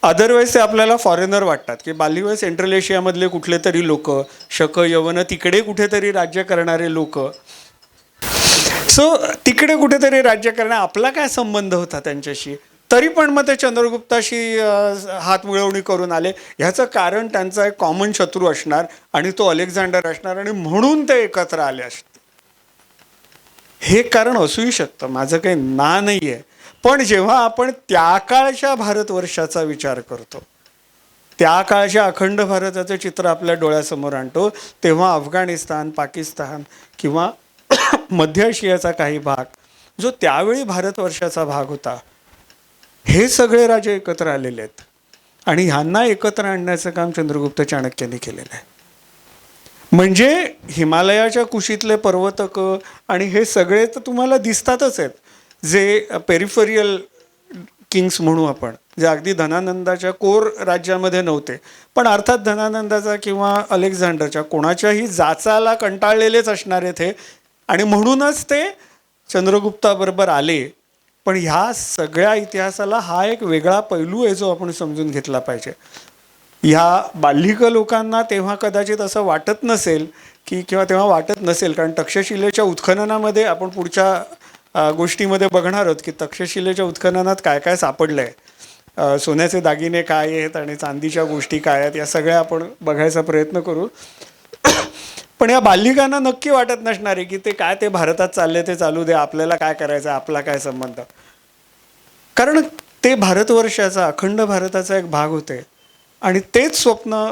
अदरवाईज ते आपल्याला फॉरेनर वाटतात की बाल्लिक सेंट्रल एशियामधले कुठले तरी लोक, शक, यवन तिकडे कुठेतरी राज्य करणारे लोक. सो तिकडे कुठेतरी राज्य करणे आपला काय संबंध होता त्यांच्याशी, तरी पण मग ते चंद्रगुप्ताशी हात मिळवणी करून आले. ह्याचं कारण त्यांचा एक कॉमन शत्रू असणार आणि तो अलेक्झांडर असणार आणि म्हणून ते एकत्र आले असते. हे कारण असूही शकतं, माझं काही ना नाही आहे. पण जेव्हा आपण त्या काळच्या भारतवर्षाचा विचार करतो, त्या काळच्या अखंड भारताचं चित्र आपल्या डोळ्यासमोर आणतो, तेव्हा अफगाणिस्तान, पाकिस्तान किंवा मध्य आशियाचा काही भाग जो त्यावेळी भारतवर्षाचा भाग होता, हे सगळे राजे एकत्र आलेले आहेत आणि ह्यांना एकत्र आणण्याचं काम चंद्रगुप्त चाणक्यांनी केलेलं आहे. म्हणजे हिमालयाच्या कुशीतले पर्वतक आणि हे सगळे तर तुम्हाला दिसतातच आहेत, जे पेरिफेरियल किंग्स म्हणू आपण, जे अगदी धनानंदाच्या कोर राज्यामध्ये नव्हते, पण अर्थात धनानंदाचा किंवा अलेक्झांडरच्या कोणाच्याही जाचाला कंटाळलेलेच असणार आहेत हे, आणि म्हणूनच ते चंद्रगुप्ताबरोबर आले. पण ह्या सगळ्या इतिहासाला हा एक वेगळा पैलू आहे जो आपण समजून घेतला पाहिजे. ह्या बाल्लिक लोकांना तेव्हा कदाचित असं वाटत नसेल की, किंवा तेव्हा वाटत नसेल, कारण तक्षशिलेच्या उत्खननामध्ये आपण पुढच्या गोष्टीमध्ये बघणार आहोत की तक्षशिलेच्या उत्खननात काय काय सापडलं आहे, सोन्याचे दागिने काय आहेत आणि चांदीच्या गोष्टी काय आहेत, या सगळ्या आपण बघायचा प्रयत्न करू. पण या बाल्लिकांना नक्की वाटत नसणार आहे की ते काय, ते भारतात चालले ते चालू दे, आपल्याला काय करायचं, आपला काय संबंध, कारण ते भारतवर्षाचा, अखंड भारताचा एक भाग होते आणि तेच स्वप्न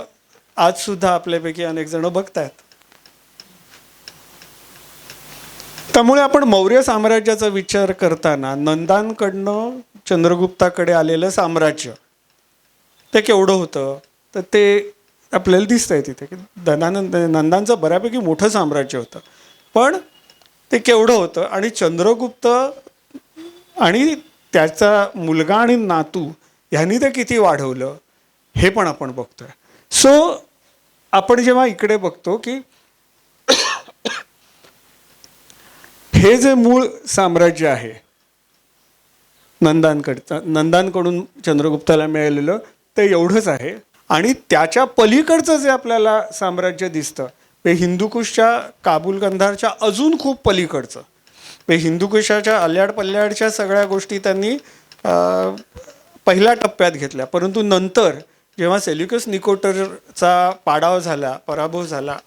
आज सुद्धा आपल्यापैकी अनेक जण बघतायत. त्यामुळे आपण मौर्य साम्राज्याचा विचार करताना नंदांकडनं चंद्रगुप्ताकडे आलेलं साम्राज्य ते केवढं होतं तर ते आपल्याला दिसतंय तिथे की नंदांचं बऱ्यापैकी मोठं साम्राज्य होतं, पण ते केवढं होतं आणि चंद्रगुप्त आणि त्याचा मुलगा आणि नातू ह्यांनी ते किती वाढवलं हे पण आपण बघतोय. सो आपण जेव्हा इकडे बघतो की हे जे मूळ साम्राज्य आहे नंदांकडून चंद्रगुप्ताला मिळालेलं ते एवढंच आहे, आणि त्याच्या पलीकडचं जे आपल्याला साम्राज्य दिसतं ते हिंदुकुशच्या काबूल कंधारच्या अजून खूप पलीकडचं. हिंदुकुशाच्या अल्याड पल्ल्याडच्या सगळ्या गोष्टी त्यांनी पहिल्या टप्प्यात घेतल्या, परंतु नंतर जेव्हा सेल्युकस निकोटरचा पाडाव झाला, पराभव झाला,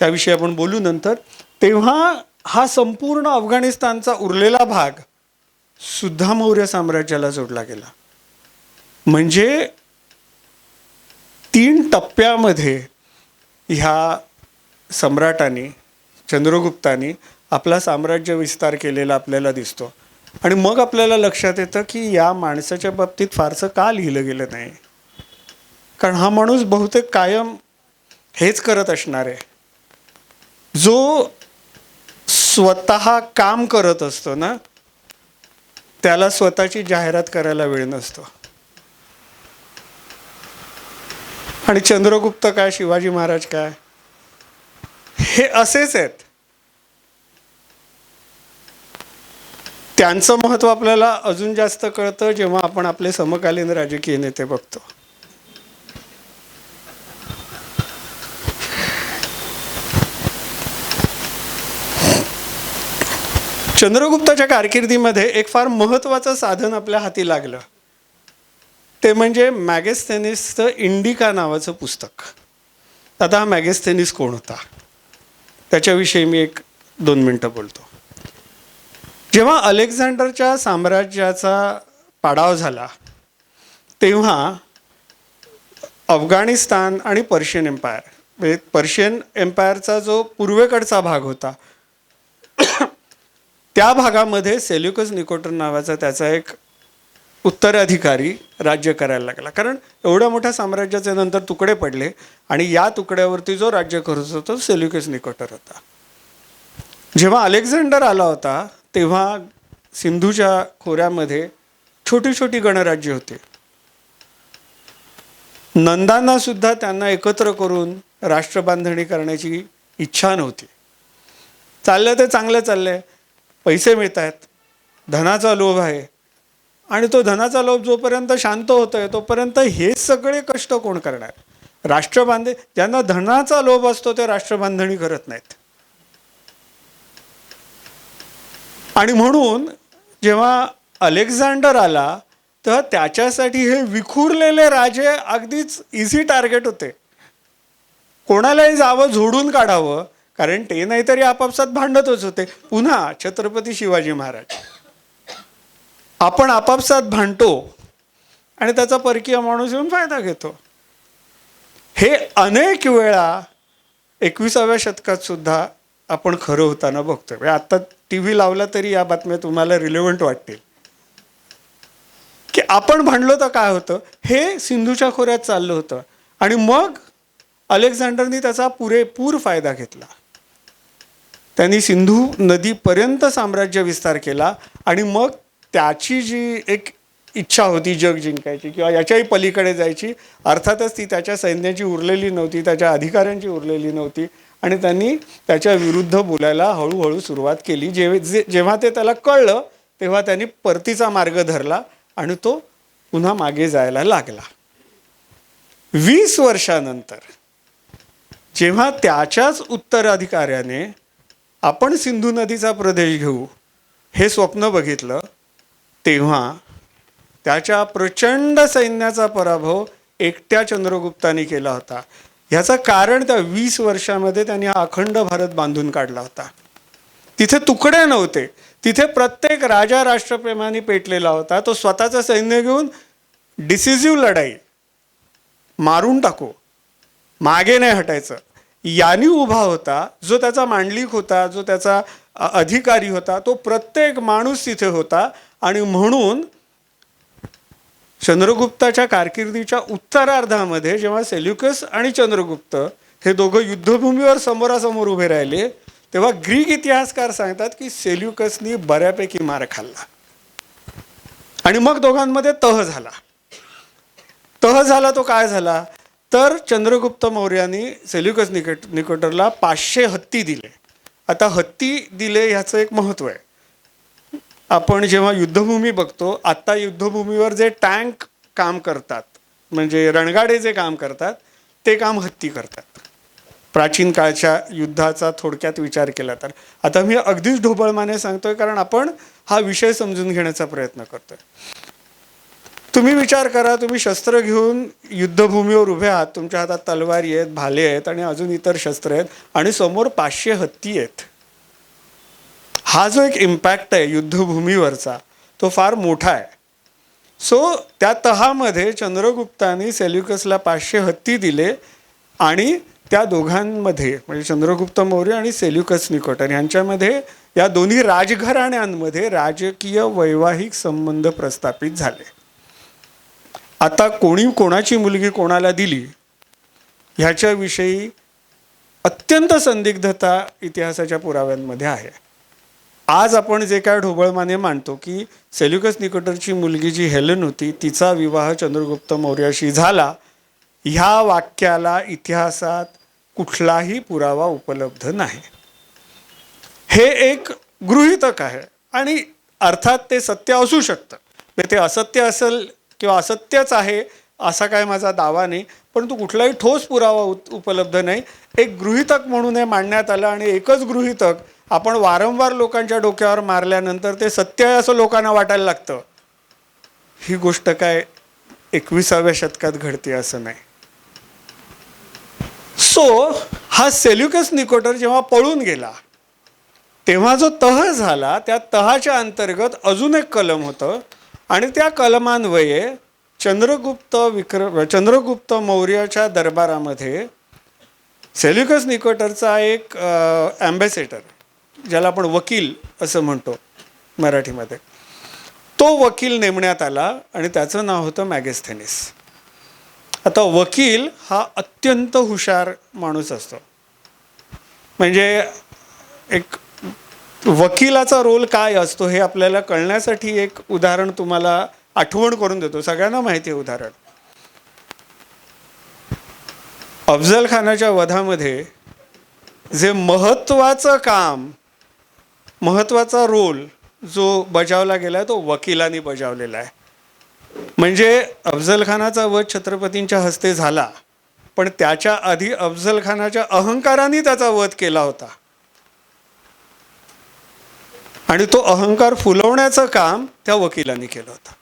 त्याविषयी आपण बोलू नंतर, तेव्हा हा संपूर्ण अफगाणिस्तानचा उरलेला भाग सुद्धा मौर्य साम्राज्याला जोडला गेला. म्हणजे 3 टप्प्यामध्ये ह्या सम्राटांनी चंद्रगुप्तानी आपला साम्राज्य विस्तार केलेला आपल्याला दिसतो. आणि मग आपल्याला लक्षात येतं की या माणसाच्या बाबतीत फारसं का लिहिलं गेलं नाही, कारण हा माणूस बहुतेक कायम हेच करत असणार आहे. जो स्वतः काम करत असतो ना त्याला स्वतःची जाहिरात करायला वेळ नसतो. आणि चंद्रगुप्त काय, शिवाजी महाराज काय, हे असेच आहेत. त्यांचं महत्त्व आपल्याला अजून जास्त कळतं जेव्हा आपण आपले समकालीन राजकीय नेते बघतो. चंद्रगुप्ताच्या कारकिर्दीमध्ये एक फार महत्त्वाचं साधन आपल्या हाती लागलं, ते म्हणजे मॅगेस्थेनिसचं इंडिका नावाचं पुस्तक. आता हा मॅगेस्थेनिस कोण होता त्याच्याविषयी मी 1-2 मिनटं बोलतो. जेव्हा अलेक्झांडरच्या साम्राज्याचा पाडाव झाला तेव्हा अफगाणिस्तान आणि पर्शियन एम्पायर, म्हणजे पर्शियन एम्पायरचा जो पूर्वेकडचा भाग होता त्या भागामध्ये सेल्युकस निकोटर नावाचा त्याचा एक उत्तराधिकारी राज्य करायला लागला. कारण एवढ्या मोठ्या साम्राज्याचे नंतर तुकडे पडले आणि या तुकड्यावरती जो राज्य करत होता तो सेल्युकस निकोटर होता. जेव्हा अलेक्झांडर आला होता तेव्हा सिंधूच्या खोऱ्यामध्ये छोटी छोटी गणराज्य होते. नंदांना सुद्धा त्यांना एकत्र करून राष्ट्रबांधणी करण्याची इच्छा नव्हती. चाललं ते चांगलं चाललंय, पैसे मिळत आहेत, धनाचा लोभ आहे, आणि तो धनाचा लोभ जोपर्यंत शांत होतोय तोपर्यंत हे सगळे कष्ट कोण करणार. ज्यांना धनाचा लोभ असतो ते राष्ट्रबांधणी करत नाहीत. आणि म्हणून जेव्हा अलेक्झांडर आला तेव्हा त्याच्यासाठी हे विखुरलेले राजे अगदीच इझी टार्गेट होते. कोणालाही जावं, झोडून काढावं, कारण ते नाहीतरी आपापसात भांडतच होते. पुन्हा छत्रपती शिवाजी महाराज, आपण आपापसात भांडतो आणि त्याचा परकीय माणूस येऊन फायदा घेतो. हे अनेक वेळा 21व्या शतकात सुद्धा आपण खरं होताना बघतोय. आता TV लावला तरी या बातम्या तुम्हाला रिलेव्हंट वाटतील की आपण भांडलो तर काय होतं. हे सिंधूच्या खोऱ्यात चाललं होतं आणि मग अलेक्झांडरनी त्याचा पुरेपूर फायदा घेतला. त्यांनी सिंधू नदीपर्यंत साम्राज्य विस्तार केला आणि मग त्याची जी एक इच्छा होती जग जिंकायची किंवा याच्याही पलीकडे जायची, अर्थातच ती त्याच्या सैन्याची उरलेली नव्हती, त्याच्या अधिकाऱ्यांची उरलेली नव्हती, आणि त्यांनी त्याच्या विरुद्ध बोलायला हळूहळू सुरुवात केली. जेव्हा ते त्याला कळलं तेव्हा त्यांनी परतीचा मार्ग धरला आणि तो पुन्हा मागे जायला लागला. 20 वर्षानंतर जेव्हा त्याच्याच उत्तराधिकाऱ्याने आपण सिंधू नदीचा प्रदेश घेऊ हे स्वप्न बघितलं तेव्हा त्याच्या प्रचंड सैन्याचा पराभव एकट्या चंद्रगुप्ताने केला होता. ह्याचं कारण त्या 20 वर्षामध्ये त्यांनी हा अखंड भारत बांधून काढला होता. तिथे तुकडे नव्हते, तिथे प्रत्येक राजा राष्ट्रप्रेमाने पेटलेला होता. तो स्वतःचं सैन्य घेऊन डिसिसिव्ह लढाई, मारून टाकू, मागे नाही हटायचं, यानी उभा होता. जो त्याचा मांडलिक होता, जो त्याचा अधिकारी होता, तो प्रत्येक माणूस तिथे होता. आणि म्हणून चंद्रगुप्ताच्या कारकिर्दीच्या उत्तरार्धामध्ये जेव्हा सेल्युकस आणि चंद्रगुप्त हे दोघं युद्धभूमीवर समोरासमोर उभे राहिले, तेव्हा ग्रीक इतिहासकार सांगतात की सेल्युकसनी बऱ्यापैकी मार खाल्ला आणि मग दोघांमध्ये तह झाला. तह झाला तो काय झाला तर चंद्रगुप्त मौर्यानी सेल्युकस निकोटरला 500 हत्ती दिले. आता हत्ती दिले ह्याचं एक महत्त्व आहे. आपण जेव्हा युद्धभूमी बघतो, आत्ता युद्धभूमीवर जे टँक काम करतात म्हणजे रणगाडे जे काम करतात ते काम हत्ती करतात. प्राचीन काळच्या युद्धाचा थोडक्यात विचार केला तर. आता मी अगदीच ढोबळमाने सांगतोय कारण आपण हा विषय समजून घेण्याचा प्रयत्न करतोय. तुम्ही विचार करा, तुम्ही शस्त्र घेऊन युद्धभूमीवर उभे आहात, तुमच्या हातात तलवारी आहेत, भाले आहेत आणि अजून इतर शस्त्र आहेत आणि समोर 500 हत्ती आहेत. हा जो एक इम्पॅक्ट आहे युद्धभूमीवरचा तो फार मोठा आहे. सो त्या तहामध्ये चंद्रगुप्ताने सेल्युकसला 500 हत्ती दिले आणि त्या दोघांमध्ये म्हणजे चंद्रगुप्त मौर्य आणि सेल्युकस निकोटर यांच्यामध्ये या दोन्ही राजघराण्यांमध्ये राजकीय वैवाहिक संबंध प्रस्थापित झाले. आता कोणी कोणाची मुलगी कोणाला दिली ह्याच्याविषयी अत्यंत संदिग्धता इतिहासाच्या पुराव्यांमध्ये आहे. आज आपण जे काय ढोबळमाने मानतो की सेल्युकस निकोटरची मुलगी जी हेलेन होती तिचा विवाह चंद्रगुप्त मौर्याशी झाला, ह्या वाक्याला इतिहासात कुठलाही पुरावा उपलब्ध नाही. हे एक गृहीतक आहे आणि अर्थात ते सत्य असू शकतं. ते असत्य असेल किंवा असत्यच आहे असा काय माझा दावा नाही, परंतु कुठलाही ठोस पुरावा उपलब्ध नाही. एक गृहीतक म्हणून हे मांडण्यात आलं आणि एकच गृहीतक आपण वारंवार लोकांच्या डोक्यावर मारल्यानंतर ते सत्य आहे असं लोकांना वाटायला लागतं. ही गोष्ट काय 21व्या शतकात घडते असं नाही. सो हा सेल्युकस निकोटर जेव्हा पळून गेला तेव्हा जो तह झाला त्या तहाच्या अंतर्गत अजून एक कलम होतं आणि त्या कलमान्वये चंद्रगुप्त मौर्याच्या दरबारामध्ये सेल्युकस निकोटरचा एक ॲम्बॅसेडर, ज्याला आपण वकील असं म्हणतो मराठीमध्ये, तो वकील नेमण्यात आला आणि त्याचं नाव होतं मॅगेस्थेनिस. आता वकील हा अत्यंत हुशार माणूस असतो. म्हणजे एक वकिलाचा रोल काय असतो हे आपल्याला कळण्यासाठी एक उदाहरण तुम्हाला आठवण करून देतो. सगळ्यांना माहिती आहे उदाहरण. अफजल खानाच्या वधामध्ये जे महत्त्वाचा रोल जो बजावला गेला आहे तो वकिलांनी बजावलेला आहे. म्हणजे अफजल खानाचा वध छत्रपतींच्या हस्ते झाला, पण त्याच्या आधी अफजल खानाच्या अहंकाराने त्याचा वध केला होता आणि तो अहंकार फुलवण्याचं काम त्या वकिलांनी केलं होतं.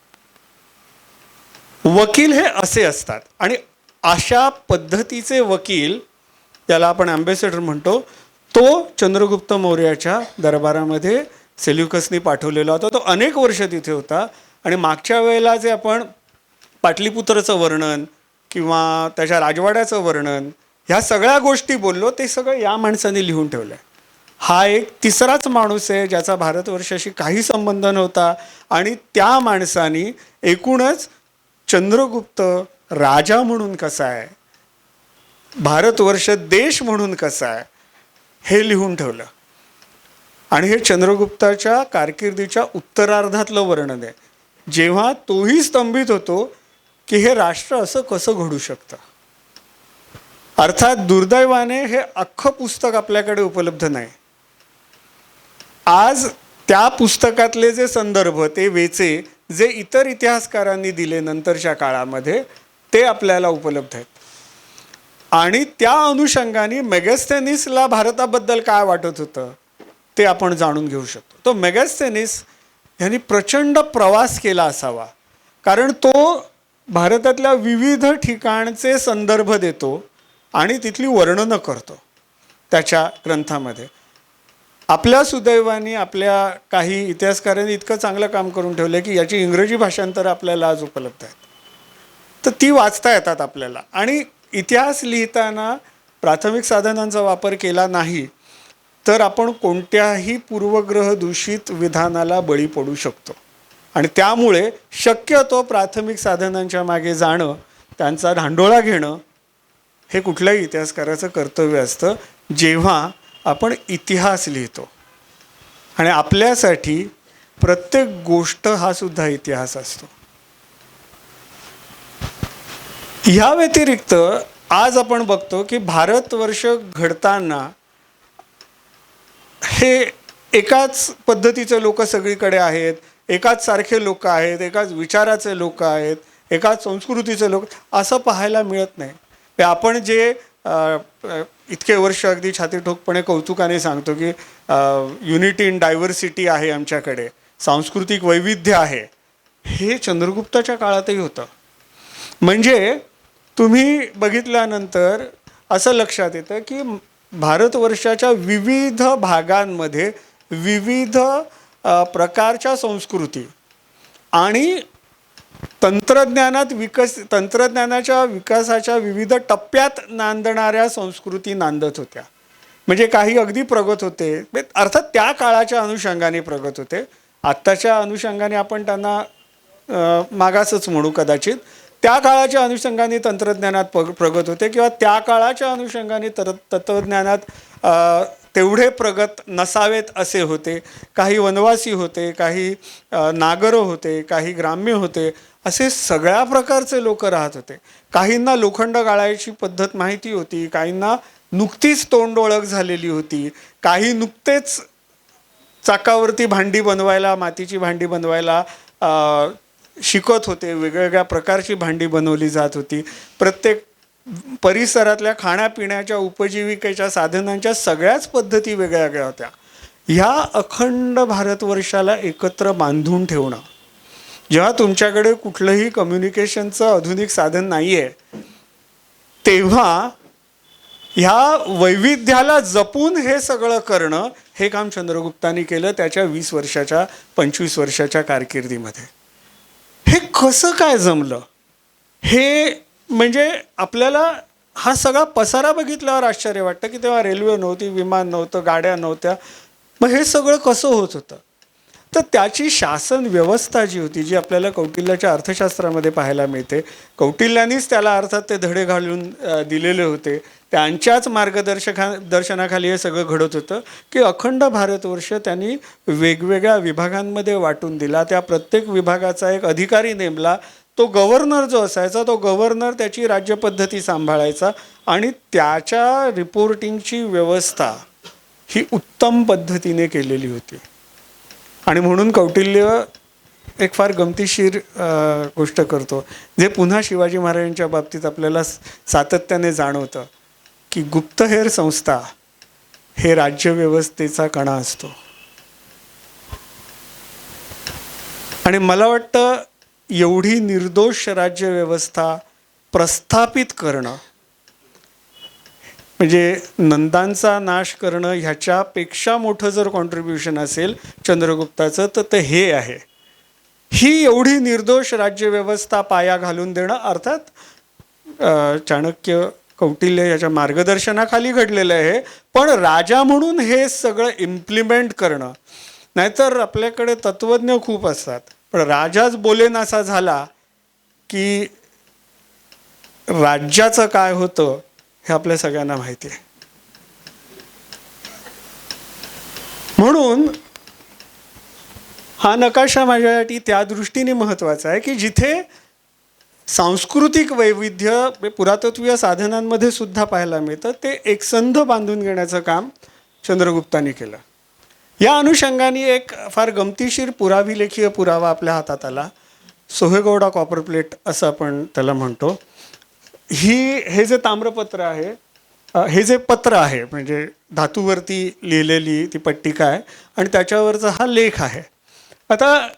वकील हे असे असतात आणि अशा पद्धतीचे वकील, ज्याला आपण ॲम्बॅसेडर म्हणतो, तो चंद्रगुप्त मौर्याच्या दरबारामध्ये सेल्युकसनी पाठवलेला होता. तो अनेक वर्ष तिथे होता आणि मागच्या वेळेला जे आपण पाटलीपुत्रचं वर्णन किंवा त्याच्या राजवाड्याचं वर्णन ह्या सगळ्या गोष्टी बोललो ते सगळं या माणसाने लिहून ठेवलं आहे. हा एक तिसराच माणूस आहे ज्याचा भारतवर्षाशी काही संबंध नव्हता आणि त्या माणसाने एकूणच चंद्रगुप्त राजा म्हणून कसा आहे, भारतवर्ष देश म्हणून कसा आहे हे लिहून ठेवलं. आणि हे चंद्रगुप्ताच्या कारकिर्दीच्या उत्तरार्धातलं वर्णन आहे, जेव्हा तोही स्तंभित होतो की हे राष्ट्र असं कसं घडू शकतं. अर्थात दुर्दैवाने हे अख्खं पुस्तक आपल्याकडे उपलब्ध नाही. आज त्या पुस्तकातले जे संदर्भ, ते वेचे जे इतर इतिहासकारांनी दिले नंतरच्या काळामध्ये ते आपल्याला उपलब्ध आहेत आणि त्या अनुषंगाने मेगस्थेनिसला भारताबद्दल काय वाटत होतं ते आपण जाणून घेऊ शकतो. तो मेगस्थेनिस यांनी प्रचंड प्रवास केला असावा, कारण तो भारतातल्या विविध ठिकाणचे संदर्भ देतो आणि तिथली वर्णनं करतो त्याच्या ग्रंथामध्ये. आपल्या सुदैवाने आपल्या काही इतिहासकारांनी इतकं चांगलं काम करून ठेवलं की याची इंग्रजी भाषांतरं आपल्याला आज उपलब्ध आहेत, तर ती वाचता येतात आपल्याला. आणि इतिहास लिहिताना प्राथमिक साधनांचा वापर केला नाही तर आपण कोणत्याही पूर्वग्रह दूषित विधानाला बळी पडू शकतो. आणि त्यामुळे शक्यतो प्राथमिक साधनांच्या मागे जाणं, त्यांचा धांडोळा घेणं हे कुठल्याही इतिहासकाराचं कर्तव्य असतं जेव्हा आपण इतिहास लिहितो. आणि आपल्यासाठी प्रत्येक गोष्ट हा सुद्धा इतिहास असतो. ह्या व्यतिरिक्त आज आपण बघतो की भारतवर्ष घडताना हे एकाच पद्धतीचे लोक सगळीकडे आहेत, एकाच सारखे लोक आहेत, एकाच विचाराचे लोक आहेत, एकाच संस्कृतीचे लोक असं पाहायला मिळत नाही. आपण जे इतके वर्ष अगदी छातीठोकपणे कौतुकाने सांगतो की युनिटी इन डायव्हर्सिटी आहे आमच्याकडे, सांस्कृतिक वैविध्य आहे, हे चंद्रगुप्ताच्या काळातही होतं. म्हणजे तुम्ही बघितल्यानंतर असं लक्षात येतं की भारतवर्षाच्या विविध भागांमध्ये विविध प्रकारच्या संस्कृती आणि तंत्रज्ञानाच्या विकासाच्या विविध टप्प्यात नांदणाऱ्या संस्कृती नांदत होत्या. म्हणजे काही अगदी प्रगत होते, अर्थात त्या काळाच्या अनुषंगाने प्रगत होते. आत्ताच्या अनुषंगाने आपण त्यांना मागासच म्हणू कदाचित. त्या काळाच्या अनुषंगाने तंत्रज्ञानात प्रगत होते किंवा त्या काळाच्या अनुषंगाने तत्त्वज्ञानात तेवढे प्रगत नसावेत असे होते. काही वनवासी होते, काही नागरं होते, काही ग्राम्य होते, असे सगळ्या प्रकारचे लोक राहत होते. काहींना लोखंड गाळायची पद्धत माहिती होती, काहींना नुकतीच तोंड ओळख झालेली होती, काही नुकतेच चाकावरती भांडी बनवायला, मातीची भांडी बनवायला शिकत होते. वेगवेगळ्या प्रकारची भांडी बनवली जात होती. प्रत्येक परिसरातल्या खाण्यापिण्याच्या उपजीविकेच्या साधनांच्या सगळ्याच पद्धती वेगळ्या वेगळ्या होत्या. ह्या अखंड भारतवर्षाला एकत्र बांधून ठेवणं, जेव्हा तुमच्याकडे कुठलंही कम्युनिकेशनचं आधुनिक साधन नाही आहे, तेव्हा ह्या वैविध्याला जपून हे सगळं करणं, हे काम चंद्रगुप्तानी केलं त्याच्या 20 वर्षाच्या 25 वर्षाच्या कारकिर्दीमध्ये. हे कसं काय जमलं हे म्हणजे आपल्याला हा सगळा पसारा बघितल्यावर आश्चर्य वाटतं की तेव्हा रेल्वे नव्हती, विमान नव्हतं, गाड्या नव्हत्या. मग हे सगळं कसं होत होतं? तर त्याची शासन व्यवस्था जी होती, जी आपल्याला कौटिल्याच्या अर्थशास्त्रामध्ये पाहायला मिळते, कौटिल्यानीच त्याला अर्थात ते धडे घालून दिलेले होते, त्यांच्याच दर्शनाखाली हे सगळं घडत होतं की अखंड भारतवर्ष त्यांनी वेगवेगळ्या विभागांमध्ये वाटून दिला. त्या प्रत्येक विभागाचा एक अधिकारी नेमला. तो गव्हर्नर जो असायचा, तो गव्हर्नर त्याची राज्यपद्धती सांभाळायचा आणि त्याच्या रिपोर्टिंगची व्यवस्था ही उत्तम पद्धतीने केलेली होती. आणि म्हणून कौटिल्य एक फार गमतीशीर गोष्ट करतो, जे पुन्हा शिवाजी महाराजांच्या बाबतीत आपल्याला सातत्याने जाणवतं की गुप्तहेर संस्था हे राज्यव्यवस्थेचा कणा असतो. आणि मला वाटतं एवढी निर्दोष राज्यव्यवस्था प्रस्थापित करणं म्हणजे नंदांचा नाश करणं ह्याच्यापेक्षा मोठं जर कॉन्ट्रीब्युशन असेल चंद्रगुप्ताचं तर ते हे आहे. ही एवढी निर्दोष राज्यव्यवस्था पाया घालून देणं अर्थात चाणक्य कौटिल्य याच्या मार्गदर्शनाखाली घडलेलं आहे, पण राजा म्हणून हे सगळं इम्प्लिमेंट करणं. नाहीतर आपल्याकडे तत्त्वज्ञ खूप असतात, पण राजाच बोलेनासा झाला की राज्याचं काय होतं हे आपल्या सगळ्यांना माहिती आहे. म्हणून हा नकाशा माझ्यासाठी त्या दृष्टीने महत्त्वाचा आहे की जिथे सांस्कृतिक वैविध्य पुरातत्वीय साधनांमध्ये सुद्धा पाहायला मिळतं, ते एकसंध बांधून घेण्याचं काम चंद्रगुप्तानी केलं. या अनुषंगाने एक फार गमतीशीर पुराभिलेखीय पुरावा आपल्या हातात आला. सोहेगौडा कॉपर प्लेट असं आपण त्याला म्हणतो. हे जे ताम्रपत्र आहे, हे जे पत्र आहे म्हणजे धातूवरती लिहिलेली ती पट्टिका आहे आणि त्याच्यावरचा हा लेख आहे. आता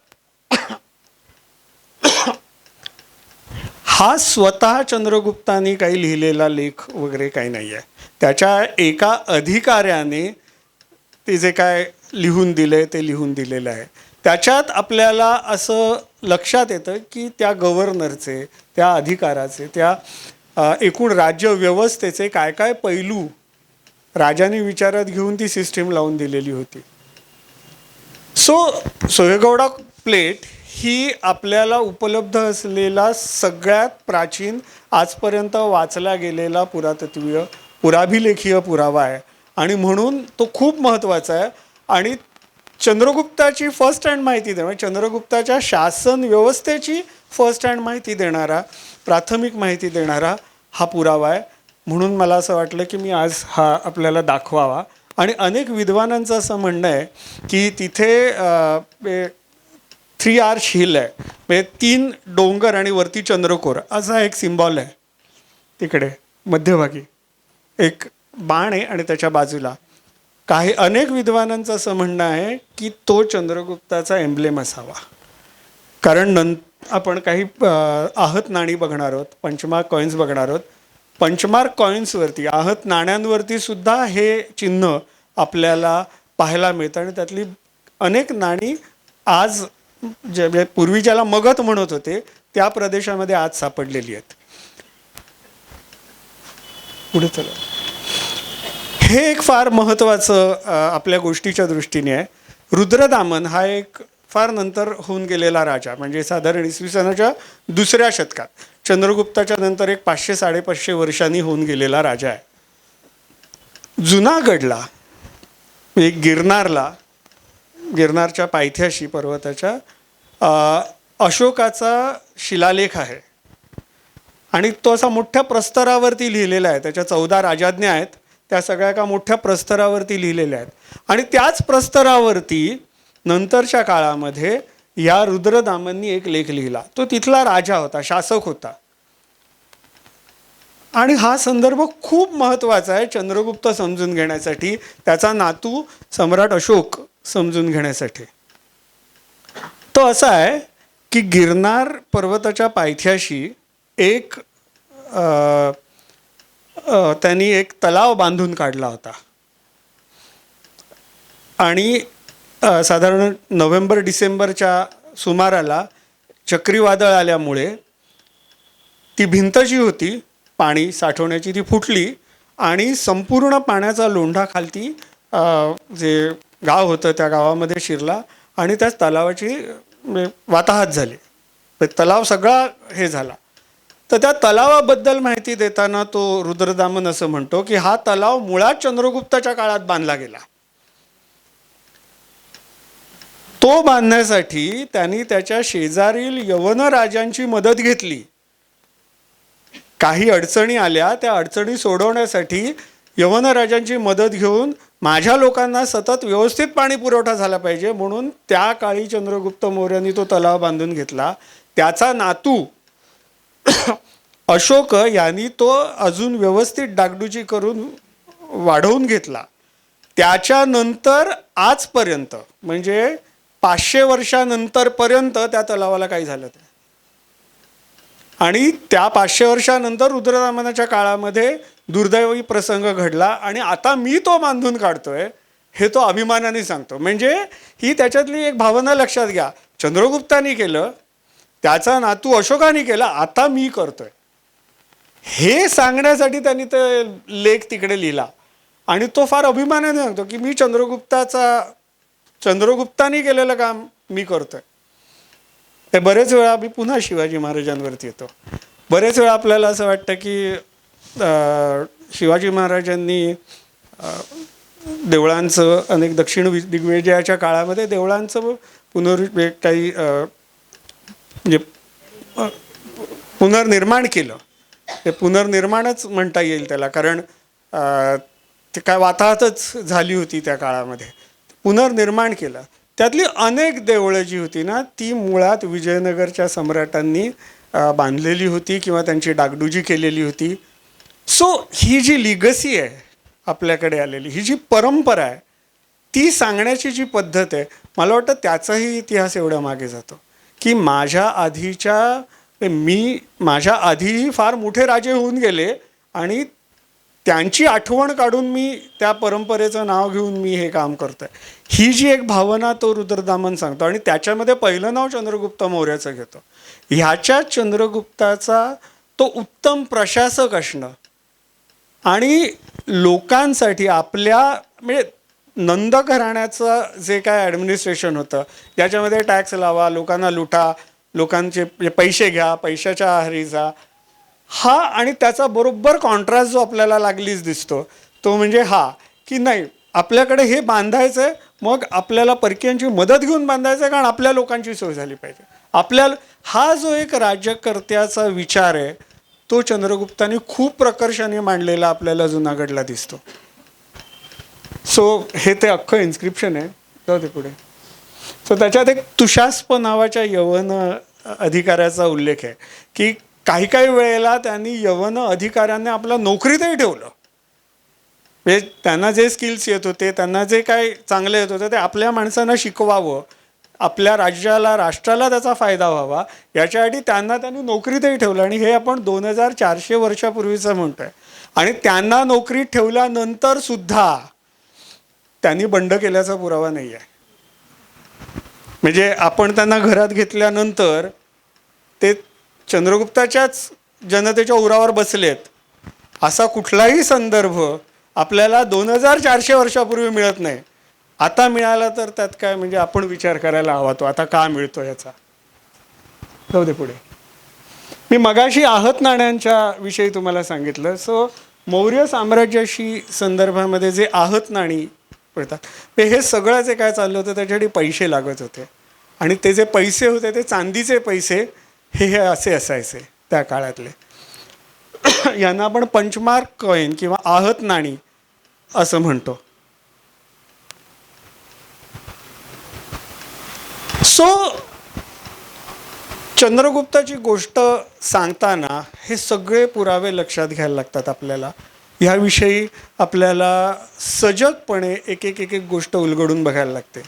हा स्वतः चंद्रगुप्तानी काही लिहिलेला लेख वगैरे काही नाही आहे. त्याच्या एका अधिकाऱ्याने ते जे काय लिहून दिले ते लिहून दिलेलं आहे. त्याच्यात आपल्याला असं लक्षात येतं की त्या गव्हर्नरचे, त्या अधिकाराचे, त्या एकूण राज्यव्यवस्थेचे काय काय पैलू राजाने विचारात घेऊन ती सिस्टीम लावून दिलेली होती. सोहेगौडा प्लेट ही आपल्याला उपलब्ध असलेला सगळ्यात प्राचीन आजपर्यंत वाचला गेलेला पुराभिलेखीय पुरावा आहे आणि म्हणून तो खूप महत्त्वाचा आहे. आणि चंद्रगुप्ताची फर्स्ट हँड माहिती देणार, चंद्रगुप्ताच्या शासन व्यवस्थेची फर्स्ट हँड माहिती देणारा, प्राथमिक माहिती देणारा हा पुरावा आहे. म्हणून मला असं वाटलं की मी आज हा आपल्याला दाखवावा. आणि अनेक विद्वानांचं असं म्हणणं आहे की तिथे 3 आर्च हिल आहे, म्हणजे 3 डोंगर आणि वरती चंद्रकोर असा एक सिम्बॉल आहे. तिकडे मध्यभागी एक बाण आहे आणि त्याच्या बाजूला अनेक विद्वानांचं असं म्हणणं आहे की तो चंद्रगुप्ताचा एम्ब्लेम असावा. कारण आपण काही आहत नाणी बघणार आहोत, पंचमार्क कॉईन्स बघणार आहोत. पंचमार्क कॉईन्सवरती, आहत नाण्यांवरती सुद्धा हे चिन्ह आपल्याला पाहायला मिळतं आणि त्यातली अनेक नाणी आज पूर्वी ज्याला मगध म्हणत होते त्या प्रदेशामध्ये आज सापडलेली आहेत. पुढे चला. हे एक फार महत्त्वाचं आपल्या गोष्टीच्या दृष्टीने आहे. रुद्रदामन हा एक फार नंतर होऊन गेलेला राजा, म्हणजे साधारण इसवी सनाच्या 2ऱ्या शतकात, चंद्रगुप्ताच्या नंतर एक 500-550 वर्षांनी होऊन गेलेला राजा आहे. जुनागडला एक गिरनारच्या पायथ्याशी पर्वताच्या अशोकाचा शिलालेख आहे आणि तो असा मोठ्या प्रस्तरावरती लिहिलेला आहे. त्याच्या 14 राजाज्ञा आहेत, त्या सगळ्या एका मोठ्या प्रस्तरावरती लिहिलेल्या आहेत. आणि त्याच प्रस्तरावरती नंतरच्या काळामध्ये या रुद्रदामननी एक लेख लिहिला. तो तिथला राजा होता, शासक होता. आणि हा संदर्भ खूप महत्त्वाचा आहे चंद्रगुप्त समजून घेण्यासाठी, त्याचा नातू सम्राट अशोक समजून घेण्यासाठी. तो असा आहे की गिरनार पर्वताच्या पायथ्याशी त्यांनी एक तलाव बांधून काढला होता. आणि साधारण नोव्हेंबर-डिसेंबरच्या सुमाराला चक्रीवादळ आल्यामुळे ती भिंत जी होती पाणी साठवण्याची ती फुटली आणि संपूर्ण पाण्याचा लोंढा खालती जे गाव होतं त्या गावामध्ये शिरला आणि त्या तलावाची वाताहत झाली. तलाव सगळा हे झाला. तर त्या तलावाबद्दल माहिती देताना तो रुद्रदामन असं म्हणतो की हा तलाव मुळात चंद्रगुप्ताच्या काळात बांधला गेला. तो बांधण्यासाठी त्यांनी त्याच्या शेजारील यवन राजांची मदत घेतली. काही अडचणी आल्या, त्या अडचणी सोडवण्यासाठी यवन राजांची मदत घेऊन माझ्या लोकांना सतत व्यवस्थित पाणी पुरवठा झाला पाहिजे म्हणून त्या काळी चंद्रगुप्त मौर्यांनी तो तलाव बांधून घेतला. त्याचा नातू अशोक यांनी तो अजून व्यवस्थित डागडुजी करून वाढवून घेतला. त्याच्यानंतर आजपर्यंत म्हणजे 500 वर्षानंतरपर्यंत त्या तलावाला काही झालं नाही. आणि त्या 500 वर्षानंतर रुद्रदामनाच्या काळामध्ये दुर्दैवी प्रसंग घडला आणि आता मी तो बांधून काढतोय हे तो अभिमानाने सांगतो. म्हणजे ही त्याच्यातली एक भावना लक्षात घ्या. चंद्रगुप्तानी केलं, त्याचा नातू अशोकाने केला, आता मी करतोय हे सांगण्यासाठी त्यांनी ते लेख तिकडे लिहिला. आणि तो फार अभिमानाने सांगतो की मी चंद्रगुप्तानी केलेलं काम मी करतोय. ते बरेच वेळा मी पुन्हा शिवाजी महाराजांवरती येतो. बरेच वेळा आपल्याला असं वाटतं की शिवाजी महाराजांनी देवळांचं अनेक दक्षिण दिग्विजयाच्या काळामध्ये देवळांचं म्हणजे पुनर्निर्माण केलं. ते पुनर्निर्माणच म्हणता येईल त्याला, कारण ते काय वाताहतच झाली होती त्या काळामध्ये. पुनर्निर्माण केलं. त्यातली अनेक देवळं जी होती ना ती मुळात विजयनगरच्या सम्राटांनी बांधलेली होती किंवा त्यांची डागडुजी केलेली होती. सो ही जी लिगसी आहे आपल्याकडे आलेली, ही जी परंपरा आहे ती सांगण्याची जी पद्धत आहे, मला वाटतं त्याचाही इतिहास एवढ्या मागे जातो की माझ्या आधीही फार मोठे राजे होऊन गेले आणि त्यांची आठवण काढून मी त्या परंपरेचं नाव घेऊन मी हे काम करतोय. ही जी एक भावना तो रुद्रदामन सांगतो आणि त्याच्यामध्ये पहिलं नाव चंद्रगुप्त मौर्याचं घेतो. ह्याच्यात चंद्रगुप्ताचा तो उत्तम प्रशासक असणं आणि लोकांसाठी म्हणजे नंद घराण्याचं जे काय ॲडमिनिस्ट्रेशन होतं, ज्याच्यामध्ये टॅक्स लावा, लोकांना लुटा, लोकांचे पैसे घ्या, पैशाच्या आहारी जा, हा आणि त्याचा बरोबर कॉन्ट्रास्ट जो आपल्याला लागलीच दिसतो तो म्हणजे हा की नाही आपल्याकडे हे बांधायचं आहे, मग आपल्याला परकीयांची मदत घेऊन बांधायचं आहे कारण आपल्या लोकांची सोय झाली पाहिजे. हा जो एक राज्यकर्त्याचा विचार आहे तो चंद्रगुप्ताने खूप प्रकर्षाने मांडलेला आपल्याला जुनागडला दिसतो. सो हे ते अख्खं इन्स्क्रिप्शन आहे. जाऊ दे पुढे. सो त्याच्यात एक तुषास्प नावाच्या यवन अधिकाऱ्याचा उल्लेख आहे की काही काही वेळेला त्यांनी यवन अधिकाऱ्यांना आपल्या नोकरीतही ठेवलं. म्हणजे त्यांना जे स्किल्स येत होते, त्यांना जे काय चांगले येत होते ते आपल्या माणसांना शिकवावं, आपल्या राज्याला राष्ट्राला त्याचा फायदा व्हावा याच्यासाठी त्यांनी नोकरीतही ठेवलं. आणि हे आपण 2400 वर्षापूर्वीचं म्हणतोय. आणि त्यांना नोकरीत ठेवल्यानंतर सुद्धा त्यांनी बंड केल्याचा पुरावा नाही आहे. म्हणजे आपण त्यांना घरात घेतल्यानंतर ते चंद्रगुप्ताच्याच जनतेच्या उरावर बसलेत असा कुठलाही संदर्भ आपल्याला 2400 वर्षापूर्वी मिळत नाही. आता मिळाला तर त्यात काय म्हणजे आपण विचार करायला हवा तो आता का मिळतो याचा. जाऊ दे पुढे. मी मगाशी आहत नाण्यांच्या विषयी तुम्हाला सांगितलं. सो मौर्य साम्राज्याशी संदर्भामध्ये जे आहत नाणी पडतात हे सगळं जे काय चाललं होतं त्याच्यासाठी पैसे लागत होते. आणि ते जे पैसे होते ते चांदीचे पैसे हे असे असायचे त्या काळातले. यांना आपण पंचमार्क कॉईन किंवा आहत नाणी असं म्हणतो. सो चंद्रगुप्ताची गोष्ट सांगताना हे सगळे पुरावे लक्षात घ्यायला लागतात आपल्याला. ह्याविषयी आपल्याला सजगपणे एक एक एक एक गोष्ट उलगडून बघायला लागते.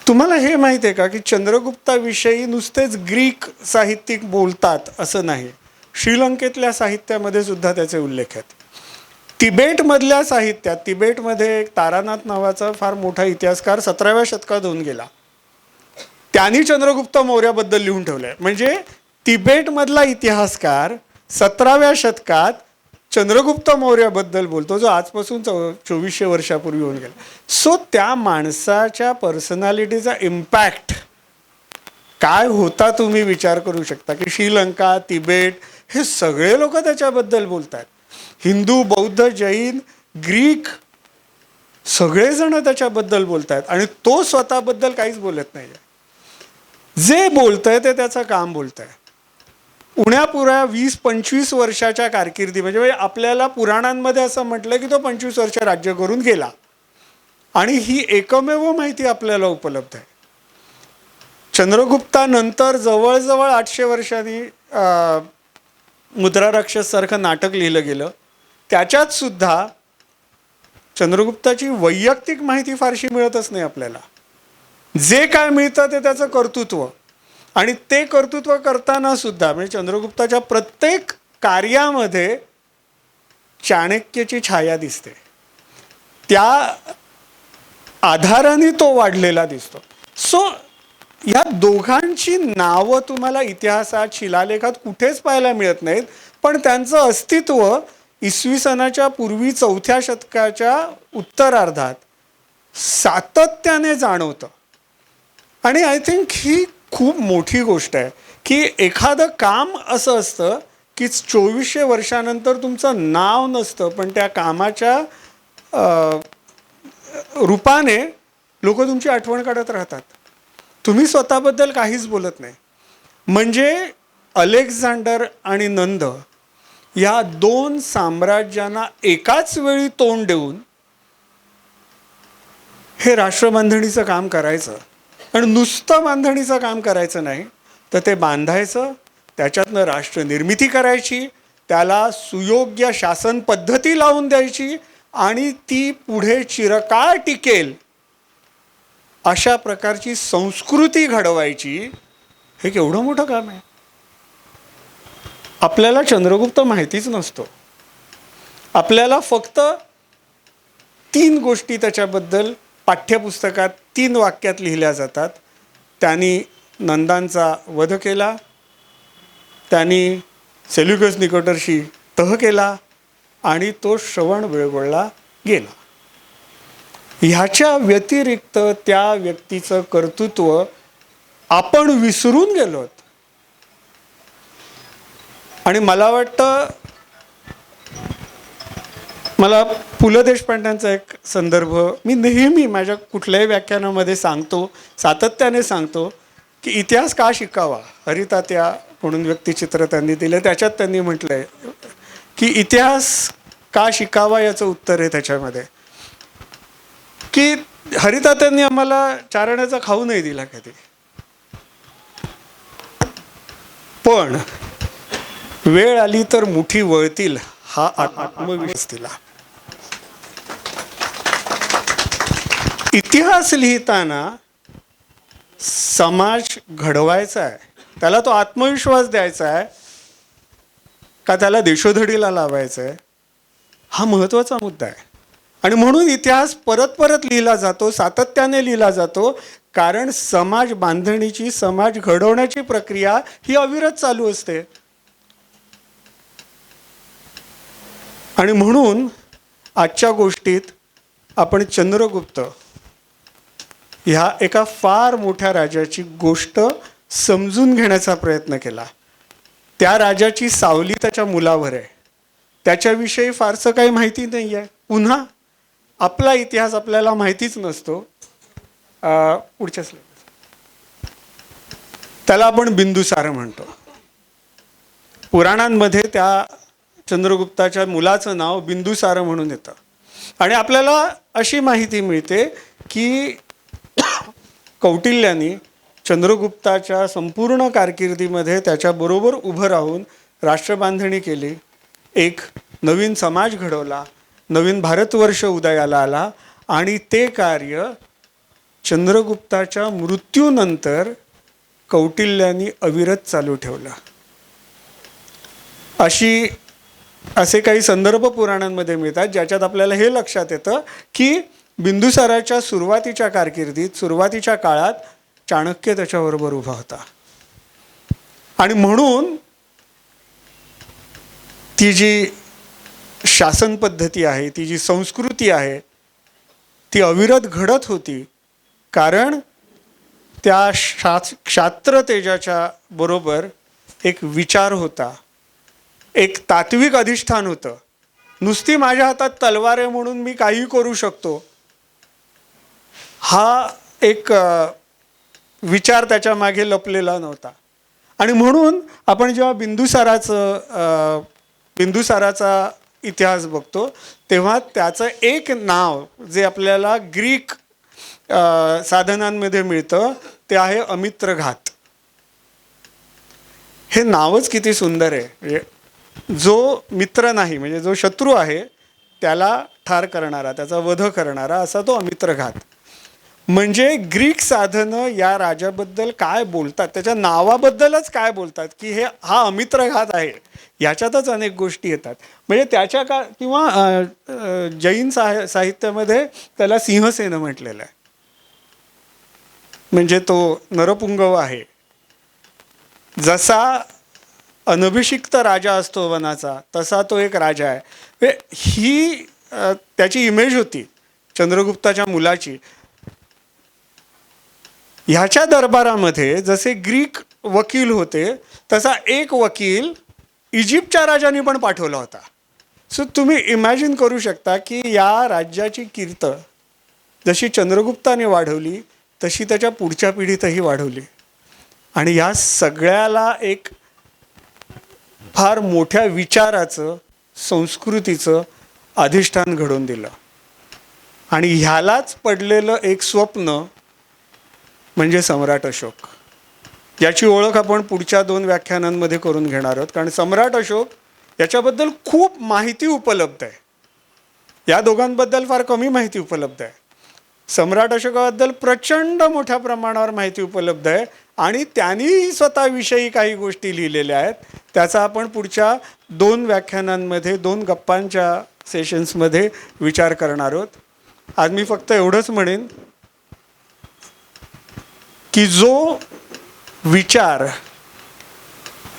तुम्हाला हे माहिती आहे का की चंद्रगुप्ताविषयी नुसतेच ग्रीक साहित्यिक बोलतात असं नाही. श्रीलंकेतल्या साहित्यामध्ये सुद्धा त्याचे उल्लेख आहेत. तिबेटमधल्या साहित्यात, तिबेटमध्ये एक तारानाथ नावाचा फार मोठा इतिहासकार 17व्या शतकात होऊन गेला, त्यांनी चंद्रगुप्त मौर्याबद्दल लिहून ठेवलंय. म्हणजे तिबेटमधला इतिहासकार 17व्या शतकात चंद्रगुप्त मौर्याबद्दल बोलतो जो आजपासून 2400 वर्षापूर्वी होऊन गेला. सो त्या माणसाच्या पर्सनॅलिटीचा इम्पॅक्ट काय होता तुम्ही विचार करू शकता की श्रीलंका, तिबेट हे सगळे लोक त्याच्याबद्दल बोलतात. हिंदू, बौद्ध, जैन, ग्रीक सगळेजण त्याच्याबद्दल बोलतात आणि तो स्वतःबद्दल काहीच बोलत नाही. जे बोलतंय ते त्याचं काम बोलतंय. उण्यापुऱ्या 20-25 वर्षाच्या कारकिर्दी म्हणजे आपल्याला पुराणांमध्ये असं म्हटलं की तो 25 वर्ष राज्य करून गेला आणि ही एकमेव माहिती आपल्याला उपलब्ध आहे. चंद्रगुप्तानंतर जवळजवळ 800 वर्षांनी मुद्राराक्षससारखं नाटक लिहिलं गेलं. त्याच्यात सुद्धा चंद्रगुप्ताची वैयक्तिक माहिती फारशी मिळतच नाही आपल्याला. जे काय मिळतं ते त्याचं कर्तृत्व आणि ते कर्तृत्व करताना सुद्धा म्हणजे चंद्रगुप्ताच्या प्रत्येक कार्यामध्ये चाणक्याची छाया दिसते. त्या आधाराने तो वाढलेला दिसतो. सो या दोघांची नावं तुम्हाला इतिहासात, शिलालेखात कुठेच पाहायला मिळत नाहीत, पण त्यांचं अस्तित्व इसवी सनाच्या पूर्वी 4थ्या शतकाच्या उत्तरार्धात सातत्याने जाणवतं. आणि आय थिंक ही खूप मोठी गोष्ट आहे की एखादं काम असं असतं की 2400 वर्षानंतर तुमचं नाव नसतं पण त्या कामाच्या रूपाने लोक तुमची आठवण काढत राहतात. तुम्ही स्वतःबद्दल काहीच बोलत नाही. म्हणजे अलेक्झांडर आणि नंद या 2 साम्राज्यांना एकाच वेळी तोंड देऊन हे राष्ट्रबांधणीचं काम करायचं. आणि नुसतं बांधणीचं काम करायचं नाही तर ते बांधायचं, त्याच्यातनं राष्ट्रनिर्मिती करायची, त्याला सुयोग्य शासन पद्धती लावून द्यायची आणि ती पुढे चिरकाळ टिकेल अशा प्रकारची संस्कृती घडवायची. हे केवढं मोठं काम आहे. आपल्याला चंद्रगुप्त माहितीच नसतो. आपल्याला फक्त 3 गोष्टी त्याच्याबद्दल पाठ्यपुस्तकात 3 वाक्यात लिहिल्या जातात. त्यांनी नंदांचा वध केला, त्यांनी सेल्युकस निकोटरशी तह केला आणि तो श्रवण वेळगोळला गेला. ह्याच्या व्यतिरिक्त त्या व्यक्तीचं कर्तृत्व आपण विसरून गेलोत. आणि मला वाटतं, मला पु ल देशपांड्यांचा एक संदर्भ मी नेहमी माझ्या कुठल्याही व्याख्यानामध्ये सांगतो, सातत्याने सांगतो, की इतिहास का शिकावा. हरितात्या म्हणून व्यक्तिचित्र त्यांनी दिलं, त्याच्यात त्यांनी म्हटलंय की इतिहास का शिकावा याचं उत्तर आहे त्याच्यामध्ये, की हरितात्यांनी आम्हाला चारण्याचा खाऊ नाही दिला कधी, पण वेळ आली तर मुठी वळतील हा आत्मविश्वास दिला. इतिहास लिहिताना समाज घडवायचा आहे, त्याला तो आत्मविश्वास द्यायचा आहे का त्याला देशोधडीला लावायचं आहे, हा महत्त्वाचा मुद्दा आहे. आणि म्हणून इतिहास परत परत लिहिला जातो, सातत्याने लिहिला जातो, कारण समाज बांधणीची, समाज घडवण्याची प्रक्रिया ही अविरत चालू असते. आणि म्हणून आजच्या गोष्टीत आपण चंद्रगुप्त ह्या एका फार मोठ्या राजाची गोष्ट समजून घेण्याचा प्रयत्न केला. त्या राजाची सावली त्याच्या मुलावर आहे, त्याच्याविषयी फारसं काही माहिती नाही आहे. पुन्हा आपला इतिहास आपल्याला माहितीच नसतो. पुढच्या स्लाइड, त्याला आपण बिंदुसार म्हणतो. पुराणांमध्ये त्या चंद्रगुप्ताच्या मुलाचं नाव बिंदुसार म्हणून येतं. आणि आपल्याला अशी माहिती मिळते की कौटिल्यानी चंद्रगुप्ताच्या संपूर्ण कारकिर्दीमध्ये त्याच्याबरोबर उभं राहून राष्ट्रबांधणी केली, एक नवीन समाज घडवला, नवीन भारतवर्ष उदयाला आला. आणि ते कार्य चंद्रगुप्ताच्या मृत्यूनंतर कौटिल्यानी अविरत चालू ठेवलं. असे काही संदर्भ पुराणांमध्ये मिळतात ज्याच्यात आपल्याला हे लक्षात येतं की बिंदुसाराच्या सुरुवातीच्या कारकिर्दीत, सुरुवातीच्या काळात चाणक्य त्याच्याबरोबर उभा होता. आणि म्हणून ती जी शासन पद्धती आहे, ती जी संस्कृती आहे, ती अविरत घडत होती, कारण त्या क्षात्र तेजाच्या बरोबर एक विचार होता, एक तात्विक अधिष्ठान होतं. नुसती माझ्या हातात तलवार आहे म्हणून मी काही करू शकतो, हा एक विचार त्याच्या मागे लपलेला नव्हता. आणि म्हणून आपण जेव्हा बिंदुसाराचा इतिहास बघतो तेव्हा त्याचं एक नाव जे आपल्याला ग्रीक साधनांमध्ये मिळतं ते आहे अमित्रघात. हे नावच किती सुंदर आहे. म्हणजे जो मित्र नाही, म्हणजे जो शत्रू आहे त्याला ठार करणारा, त्याचा वध करणारा, असा तो अमित्रघात. म्हणजे ग्रीक साधनं या राजाबद्दल काय बोलतात, त्याच्या नावाबद्दलच काय बोलतात की हा अमित्रघात आहे, याच्यातच अनेक गोष्टी येतात. म्हणजे त्याच्या किंवा जैन साहित्यामध्ये त्याला सिंहसेन म्हटलेलं आहे, म्हणजे तो नरपुंगव आहे. जसा अनभिषिक्त राजा असतो वनाचा, तसा तो एक राजा आहे. ही त्याची इमेज होती चंद्रगुप्ताच्या मुलाची. ह्याच्या दरबारामध्ये जसे ग्रीक वकील होते तसा एक वकील इजिप्तच्या राजांनी पण पाठवला होता. सो तुम्ही इमॅजिन करू शकता की या राज्याची कीर्त जशी चंद्रगुप्ताने वाढवली तशी त्याच्या पुढच्या पिढीतही वाढवली. आणि या सगळ्याला एक फार मोठ्या विचाराचं, संस्कृतीचं अधिष्ठान घडवून दिलं. आणि ह्यालाच पडलेलं एक स्वप्न म्हणजे सम्राट अशोक, याची ओळख आपण पुढच्या 2 व्याख्यानांमध्ये करून घेणार आहोत. कारण सम्राट अशोक याच्याबद्दल खूप माहिती उपलब्ध आहे, या दोघांबद्दल फार कमी माहिती उपलब्ध आहे. सम्राट अशोकाबद्दल प्रचंड मोठ्या प्रमाणावर माहिती उपलब्ध आहे आणि त्यांनीही स्वतःविषयी काही गोष्टी लिहिलेल्या आहेत. त्याचा आपण पुढच्या 2 व्याख्यानांमध्ये, 2 गप्पांच्या सेशन्समध्ये विचार करणार आहोत. आज मी फक्त एवढंच म्हणेन की जो विचार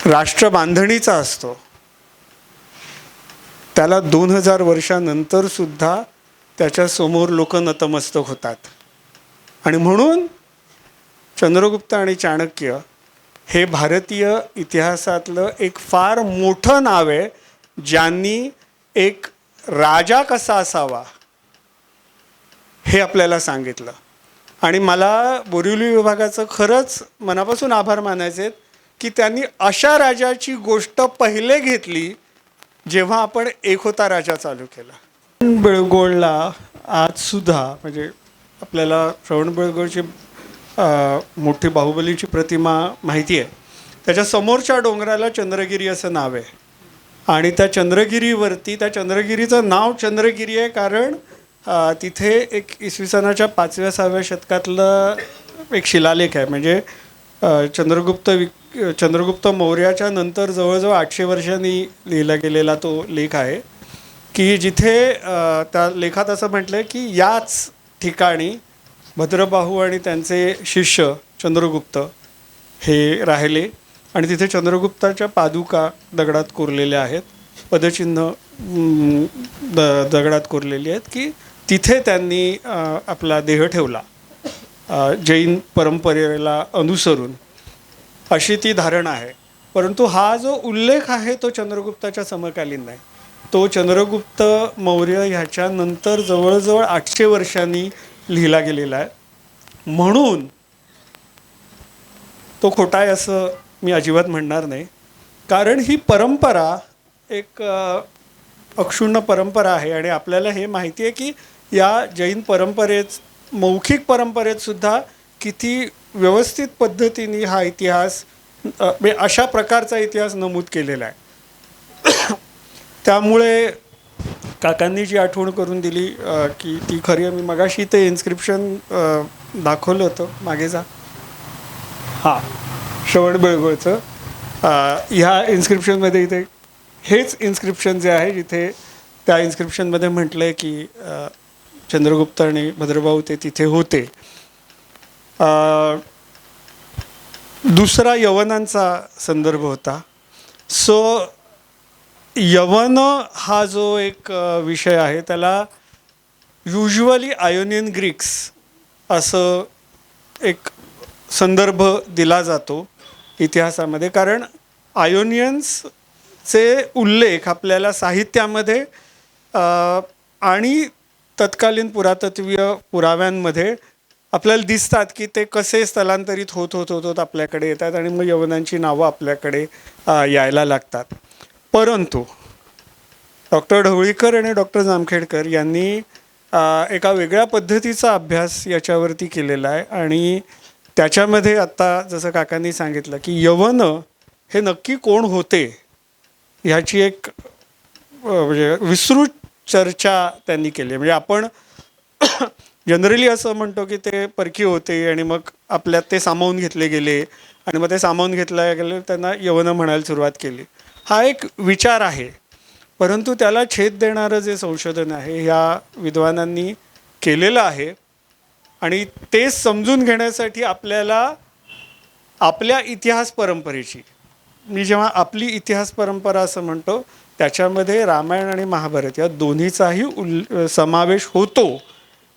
राष्ट्रबांधणीचा असतो त्याला 2000 वर्षानंतर सुद्धा त्याच्यासमोर लोक नतमस्तक होतात. आणि म्हणून चंद्रगुप्त आणि चाणक्य हे भारतीय इतिहासातलं एक फार मोठं नाव आहे, ज्यांनी एक राजा कसा असावा हे आपल्याला सांगितलं. आणि मला बोरिवली विभागाचं खरंच मनापासून आभार मानायचे आहेत की त्यांनी अशा राजाची गोष्ट पहिले घेतली जेव्हा आपण एक होता राजा चालू केला. बेळगोळला आजसुद्धा म्हणजे आपल्याला श्रवणबेळगोळची मोठी बाहुबलीची प्रतिमा माहिती आहे. त्याच्या समोरच्या डोंगराला चंद्रगिरी असं नाव आहे. आणि त्या चंद्रगिरीवरती, त्या चंद्रगिरीचं नाव चंद्रगिरी आहे कारण तिथे एक इसवी सनाच्या 5व्या-6व्या शतकातलं एक शिलालेख आहे. म्हणजे चंद्रगुप्त मौर्याच्या नंतर जवळजवळ 800 वर्षांनी लिहिला गेलेला तो लेख आहे की जिथे त्या लेखात असं म्हटलं आहे की याच ठिकाणी भद्रबाहू आणि त्यांचे शिष्य चंद्रगुप्त हे राहिले आणि तिथे चंद्रगुप्ताच्या पादुका दगडात कोरलेल्या आहेत, पदचिन्ह दगडात कोरलेली आहेत की तिथे त्यांनी आपला देह ठेवला जैन परंपरेला अनुसरून, अशी ती धारणा आहे. परंतु हा जो उल्लेख आहे तो चंद्रगुप्ताच्या समकालीन नाही. तो चंद्रगुप्त मौर्य ह्याच्यानंतर जवळजवळ 800 वर्षांनी लिहिला गेलेला आहे. म्हणून तो खोटा आहे असं मी अजिबात म्हणणार नाही. कारण ही परंपरा एक अक्षुण्ण परंपरा आहे आणि आपल्याला हे माहिती आहे की या जैन परंपरेत, मौखिक परंपरेत सुद्धा किती व्यवस्थित पद्धतीने हा इतिहास, अशा प्रकारचा इतिहास नमूद केलेला आहे. त्यामुळे काकांनी जी आठवण करून दिली की ती खरी आहे. मी मगाशी ते इन्स्क्रिप्शन दाखवलं होतं, मागे जा. हां, श्रवणबेळगोळचं. ह्या इन्स्क्रिप्शनमध्ये इथे हेच इन्स्क्रिप्शन जे आहे जिथे त्या इन्स्क्रिप्शनमध्ये म्हटलं आहे की चंद्रगुप्त आणि भद्रभाऊ ते तिथे होते. दुसरा यवनांचा संदर्भ होता. सो यवन हा जो एक विषय आहे त्याला युज्युअली आयोनियन ग्रीक्स असं एक संदर्भ दिला जातो इतिहासामध्ये. कारण आयोनियन्सचे उल्लेख आपल्याला साहित्यामध्ये आणि तत्कालीन पुरातत्वीय पुराव्यांमध्ये आपल्याला दिसतात की ते कसे स्थलांतरित होत आपल्याकडे येतात आणि मग यवनांची नावं आपल्याकडे यायला लागतात. परंतु डॉक्टर ढवळीकर आणि डॉक्टर जामखेडकर यांनी एका वेगळ्या पद्धतीचा अभ्यास याच्यावरती केलेला आहे आणि त्याच्यामध्ये आत्ता जसं काकांनी सांगितलं की यवन हे नक्की कोण होते ह्याची एक म्हणजे विस्तृत चर्चा त्यांनी केली. म्हणजे आपण जनरली असं म्हणतो की ते परकी होते आणि मग आपल्यात ते सामावून घेतले गेले आणि मग ते सामावून घेतले गेले त्यांना यवन म्हणायला सुरुवात केली. हा एक विचार आहे. परंतु त्याला छेद देणारं जे संशोधन आहे ह्या विद्वानांनी केलेलं आहे आणि ते समजून घेण्यासाठी आपल्याला आपल्या इतिहास परंपरेची, मी जेव्हा आपली इतिहास परंपरा असं म्हणतो त्याच्यामध्ये रामायण आणि महाभारत या दोन्हीचाही समावेश होतो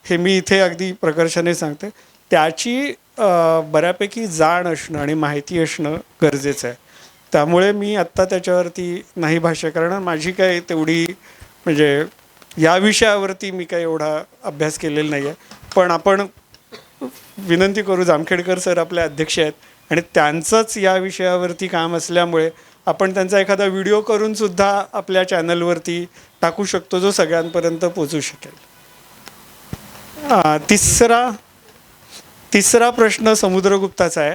हे मी इथे अगदी प्रकर्षाने सांगते. त्याची बऱ्यापैकी जाण असणं आणि माहिती असणं गरजेचं आहे. त्यामुळे मी आत्ता त्याच्यावरती नाही भाष्य करणार. माझी काय तेवढी म्हणजे या विषयावरती मी काही एवढा अभ्यास केलेला नाही आहे. पण आपण विनंती करू, जामखेडकर सर आपले अध्यक्ष आहेत आणि त्यांचंच या विषयावरती काम असल्यामुळे आपण त्यांचा एखादा व्हिडिओ करून सुद्धा आपल्या चॅनलवरती टाकू शकतो जो सगळ्यांपर्यंत पोचू शकेल. तिसरा प्रश्न समुद्रगुप्ताचा आहे.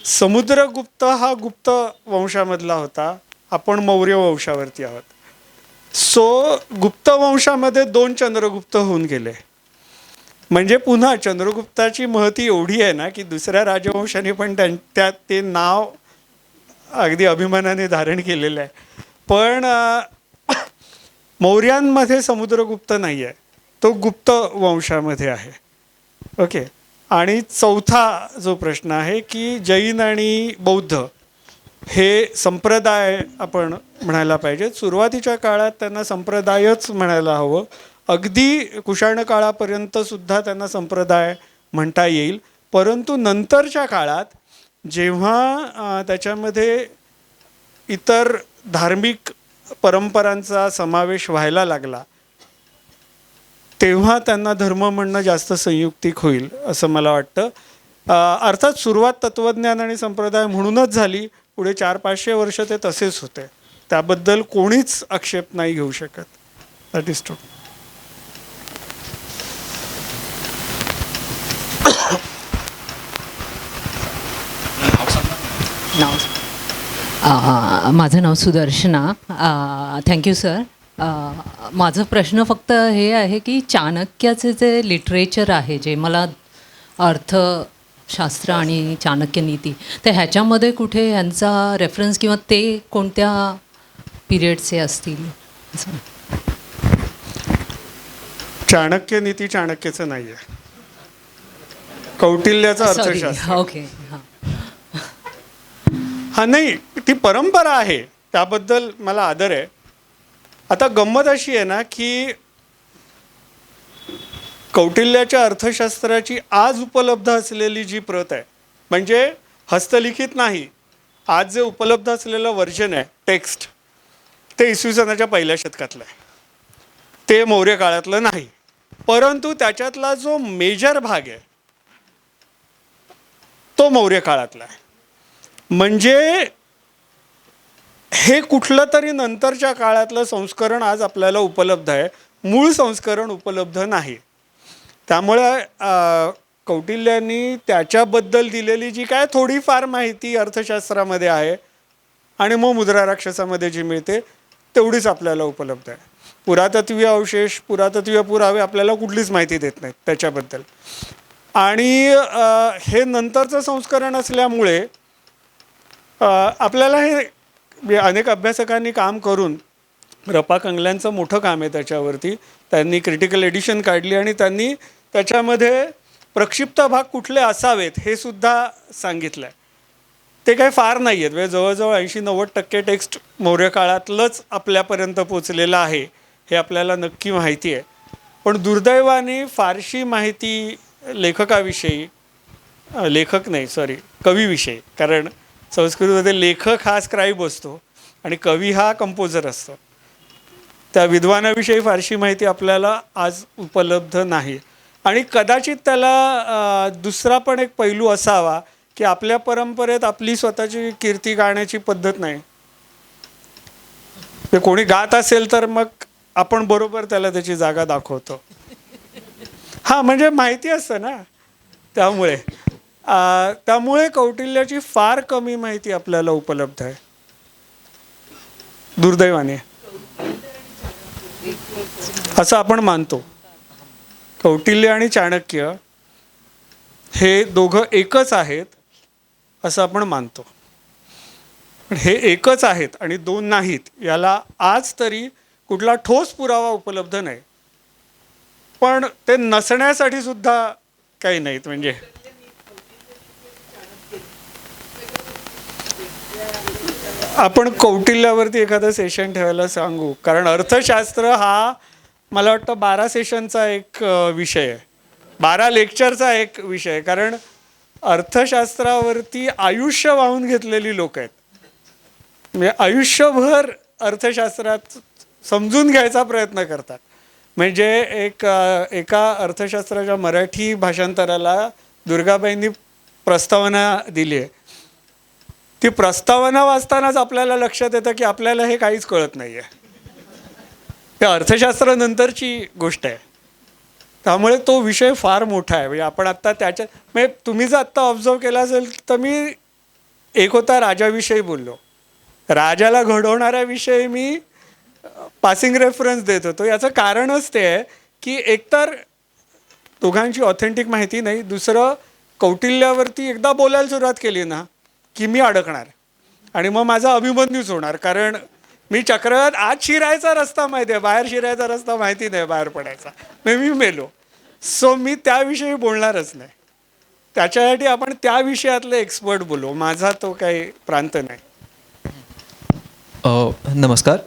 समुद्रगुप्त हा गुप्त वंशामधला होता. आपण मौर्य वंशावरती आहोत. सो गुप्त वंशामध्ये 2 चंद्रगुप्त होऊन गेले. म्हणजे पुन्हा चंद्रगुप्ताची महती एवढी आहे ना की दुसऱ्या राजवंशाने पण त्यात ते नाव अगदी अभिमानाने धारण केलेलं आहे. पण मौर्यांमध्ये समुद्रगुप्त नाही आहे, तो गुप्त वंशामध्ये आहे. ओके. आणि चौथा जो प्रश्न आहे की जैन आणि बौद्ध हे संप्रदाय आपण म्हणायला पाहिजे. सुरुवातीच्या काळात त्यांना संप्रदायच म्हणायला हवं अगदी कुशाण काळापर्यंत सुद्धा त्यांना संप्रदाय म्हणता येईल. परंतु नंतरच्या काळात जेव्हा त्याच्यामध्ये इतर धार्मिक परंपरांचा समावेश व्हायला लागला तेव्हा त्यांना धर्म म्हणणं जास्त संयुक्तिक होईल असं मला वाटतं. अर्थात सुरुवात तत्त्वज्ञान आणि संप्रदाय म्हणूनच झाली. पुढे 400-500 वर्ष ते तसेच होते. त्याबद्दल कोणीच आक्षेप नाही घेऊ शकत. That is true. माझं नाव सुदर्शना. Thank you sir. माझं प्रश्न फक्त हे आहे की चाणक्याचे जे लिटरेचर आहे, जे मला अर्थशास्त्र आणि चाणक्य नीती, तर ह्याच्यामध्ये कुठे ह्यांचा रेफरन्स किंवा ते कोणत्या पिरियडचे असतील असं? चाणक्य नीती चाणक्याचं नाही आहे, कौटिल्याचं अर्थशास्त्र. ओके. हां. हा नाही, ती परंपरा आहे, त्याबद्दल मला आदर आहे. आता गंमत अशी आहे ना की कौटिल्याच्या अर्थशास्त्राची आज उपलब्ध असलेली जी प्रत आहे, म्हणजे हस्तलिखित नाही, आज जे उपलब्ध असलेलं व्हर्जन आहे टेक्स्ट, ते इसवी सनाच्या पहिल्या शतकातलं आहे, ते मौर्य काळातलं नाही. परंतु त्याच्यातला जो मेजर भाग आहे तो मौर्य काळातला आहे. म्हणजे हे कुठलं तरी नंतरच्या काळातलं संस्करण आज आपल्याला उपलब्ध आहे, मूळ संस्करण उपलब्ध नाही. त्यामुळे कौटिल्यांनी त्याच्याबद्दल दिलेली जी काय थोडीफार माहिती अर्थशास्त्रामध्ये आहे आणि मग मुद्रा राक्षसामध्ये जी मिळते तेवढीच आपल्याला उपलब्ध आहे. पुरातत्वीय अवशेष, पुरातत्वीय पुरावे आपल्याला कुठलीच माहिती देत नाहीत त्याच्याबद्दल. आणि हे नंतरचं संस्करण असल्यामुळे आपल्याला हे अनेक अभ्यासकांनी काम करून, रपा कंगल्यांचं मोठं काम आहे त्याच्यावरती, त्यांनी क्रिटिकल एडिशन काढली आणि त्यांनी त्याच्यामध्ये प्रक्षिप्त भाग कुठले असावेत हे सुद्धा सांगितलं आहे. ते काही फार नाही आहेत, म्हणजे जवळजवळ 80-90% टेक्स्ट मौर्य काळातलंच आपल्यापर्यंत पोचलेलं आहे हे आपल्याला नक्की माहिती आहे. पण दुर्दैवाने फारशी माहिती लेखकाविषयी, कवीविषयी, कारण संस्कृतमध्ये लेखक हा स्क्राईब असतो आणि कवी हा कंपोजर असतो, त्या विद्वानाविषयी फारशी माहिती आपल्याला आज उपलब्ध नाही. आणि कदाचित त्याला दुसरा पण एक पैलू असावा की आपल्या परंपरेत आपली स्वतःची कीर्ती गाण्याची पद्धत नाही. ते कोणी गात असेल तर मग आपण बरोबर त्याला त्याची जागा दाखवतो. हां, म्हणजे माहिती असतं ना. त्यामुळे कौटिल्याची फार कमी माहिती आपल्याला उपलब्ध आहे, दुर्दैवाने. असं आपण मानतो कौटिल्य आणि चाणक्य हे दोघं एकच आहेत असं आपण मानतो. पण हे एकच आहेत आणि दोन नाहीत याला आज तरी कुठला ठोस पुरावा उपलब्ध नाही. पण ते नसण्यासाठी सुद्धा काही नाहीत. म्हणजे आपण कौटिल्यावरती एखादं सेशन ठेवायला सांगू, कारण अर्थशास्त्र हा मला वाटतं 12 सेशनचा एक विषय आहे, 12 लेक्चरचा एक विषय आहे. कारण अर्थशास्त्रावरती आयुष्य वाहून घेतलेली लोक आहेत, म्हणजे आयुष्यभर अर्थशास्त्रात समजून घ्यायचा प्रयत्न करतात. म्हणजे एका अर्थशास्त्राच्या मराठी भाषांतराला दुर्गाबाईंनी प्रस्तावना दिली आहे. ती प्रस्तावना वाचतानाच आपल्याला लक्षात येतं की आपल्याला हे काहीच कळत नाही आहे, ते अर्थशास्त्रानंतरची गोष्ट आहे. त्यामुळे तो विषय फार मोठा आहे. म्हणजे आपण आत्ता त्याच्यात, म्हणजे तुम्ही जर आत्ता ऑब्झर्व केला असेल तर मी एक होता राजाविषयी बोललो, राजाला घडवणाऱ्याविषयी मी पासिंग रेफरन्स देत होतो. याचं कारणच ते आहे की एकतर दोघांची ऑथेंटिक माहिती नाही, दुसरं कौटिल्यावरती एकदा बोलायला सुरुवात केली ना की मी अडकणार आणि मग माझा अभिमन्यूच होणार. कारण मी चक्रवात आत शिरायचा रस्ता माहिती आहे, बाहेर शिरायचा रस्ता माहिती नाही, बाहेर पडायचा, मग मी मेलो. सो मी त्याविषयी बोलणारच नाही. त्याच्यासाठी आपण त्या विषयातले एक्सपर्ट बोलू, माझा तो काही प्रांत नाही. नमस्कार.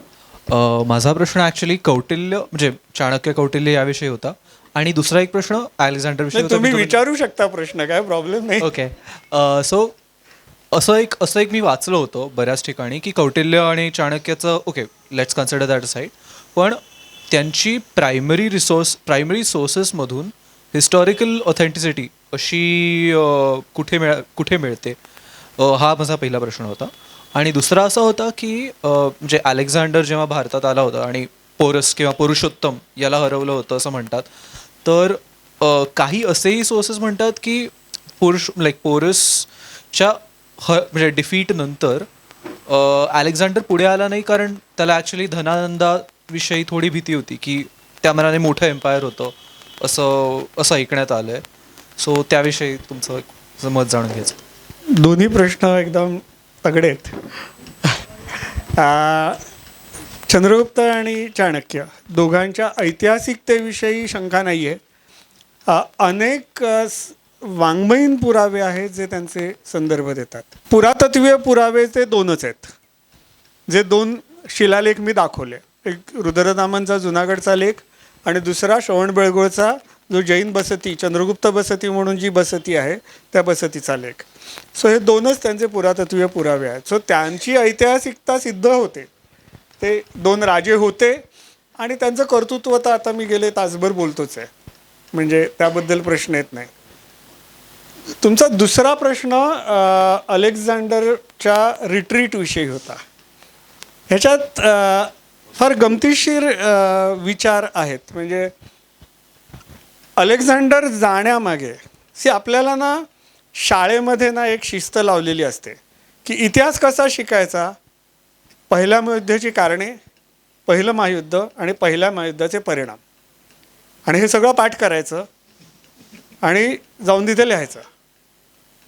माझा प्रश्न ॲक्च्युली कौटिल्य म्हणजे चाणक्य कौटिल्य याविषयी होता आणि दुसरा एक प्रश्न अलेक्झांडर विषयी नाही, तुम्ही विचारू शकता प्रश्न, काय प्रॉब्लेम नाही. ओके. सो असं एक मी वाचलं होतं बऱ्याच ठिकाणी की कौटिल्य आणि चाणक्याचं okay let's consider that side, पण त्यांची प्रायमरी सोर्सेसमधून हिस्टॉरिकल ऑथेंटिसिटी अशी कुठे मिळते, हा माझा पहिला प्रश्न होता. आणि दुसरा असा होता की म्हणजे अलेक्झांडर जेव्हा भारतात आला होता आणि पोरस किंवा पुरुषोत्तम याला हरवलं होतं असं म्हणतात, तर काही असेही सोर्सेस म्हणतात की पोरसच्या म्हणजे डिफीट नंतर अलेक्झांडर पुढे आला नाही, कारण त्याला ॲक्च्युली धनानंदाविषयी थोडी भीती होती की त्या मनाने मोठं एम्पायर होतं असं ऐकण्यात आलं आहे. सो त्याविषयी तुमचं मत जाणून घ्यायचं. दोन्ही प्रश्न एकदम तगडे आहेत. चंद्रगुप्त आणि चाणक्य दोघांच्या ऐतिहासिकतेविषयी शंका नाही आहे. अनेक वाङ्मयीन पुरावे आहेत जे त्यांचे संदर्भ देतात. पुरातत्वीय पुरावे ते दोनच आहेत, जे दोन शिलालेख मी दाखवले. एक रुद्रदामांचा जुनागडचा लेख आणि दुसरा श्रवणबेळगोळचा जो जैन बसती, चंद्रगुप्त बसती म्हणून जी बसती आहे त्या बसतीचा लेख. सो हे दोनच त्यांचे पुरातत्वीय पुरावे आहेत. सो त्यांची ऐतिहासिकता सिद्ध होते. ते दोन राजे होते आणि त्यांचं कर्तृत्व तर आता मी गेले तासभर बोलतोच आहे, म्हणजे त्याबद्दल प्रश्न येत नाही. तुमचा दुसरा प्रश्न अलेक्झांडरच्या रिट्रीटविषयी होता. ह्याच्यात फार गमतीशीर विचार आहेत. म्हणजे अलेक्झांडर जाण्यामागे आपल्याला ना शाळेमध्ये ना एक शिस्त लावलेली असते की इतिहास कसा शिकायचा, पहिल्या महायुद्धाची कारणे, पहिलं महायुद्ध आणि पहिल्या महायुद्धाचे परिणाम, आणि हे सगळं पाठ करायचं आणि जाऊन तिथे लिहायचं.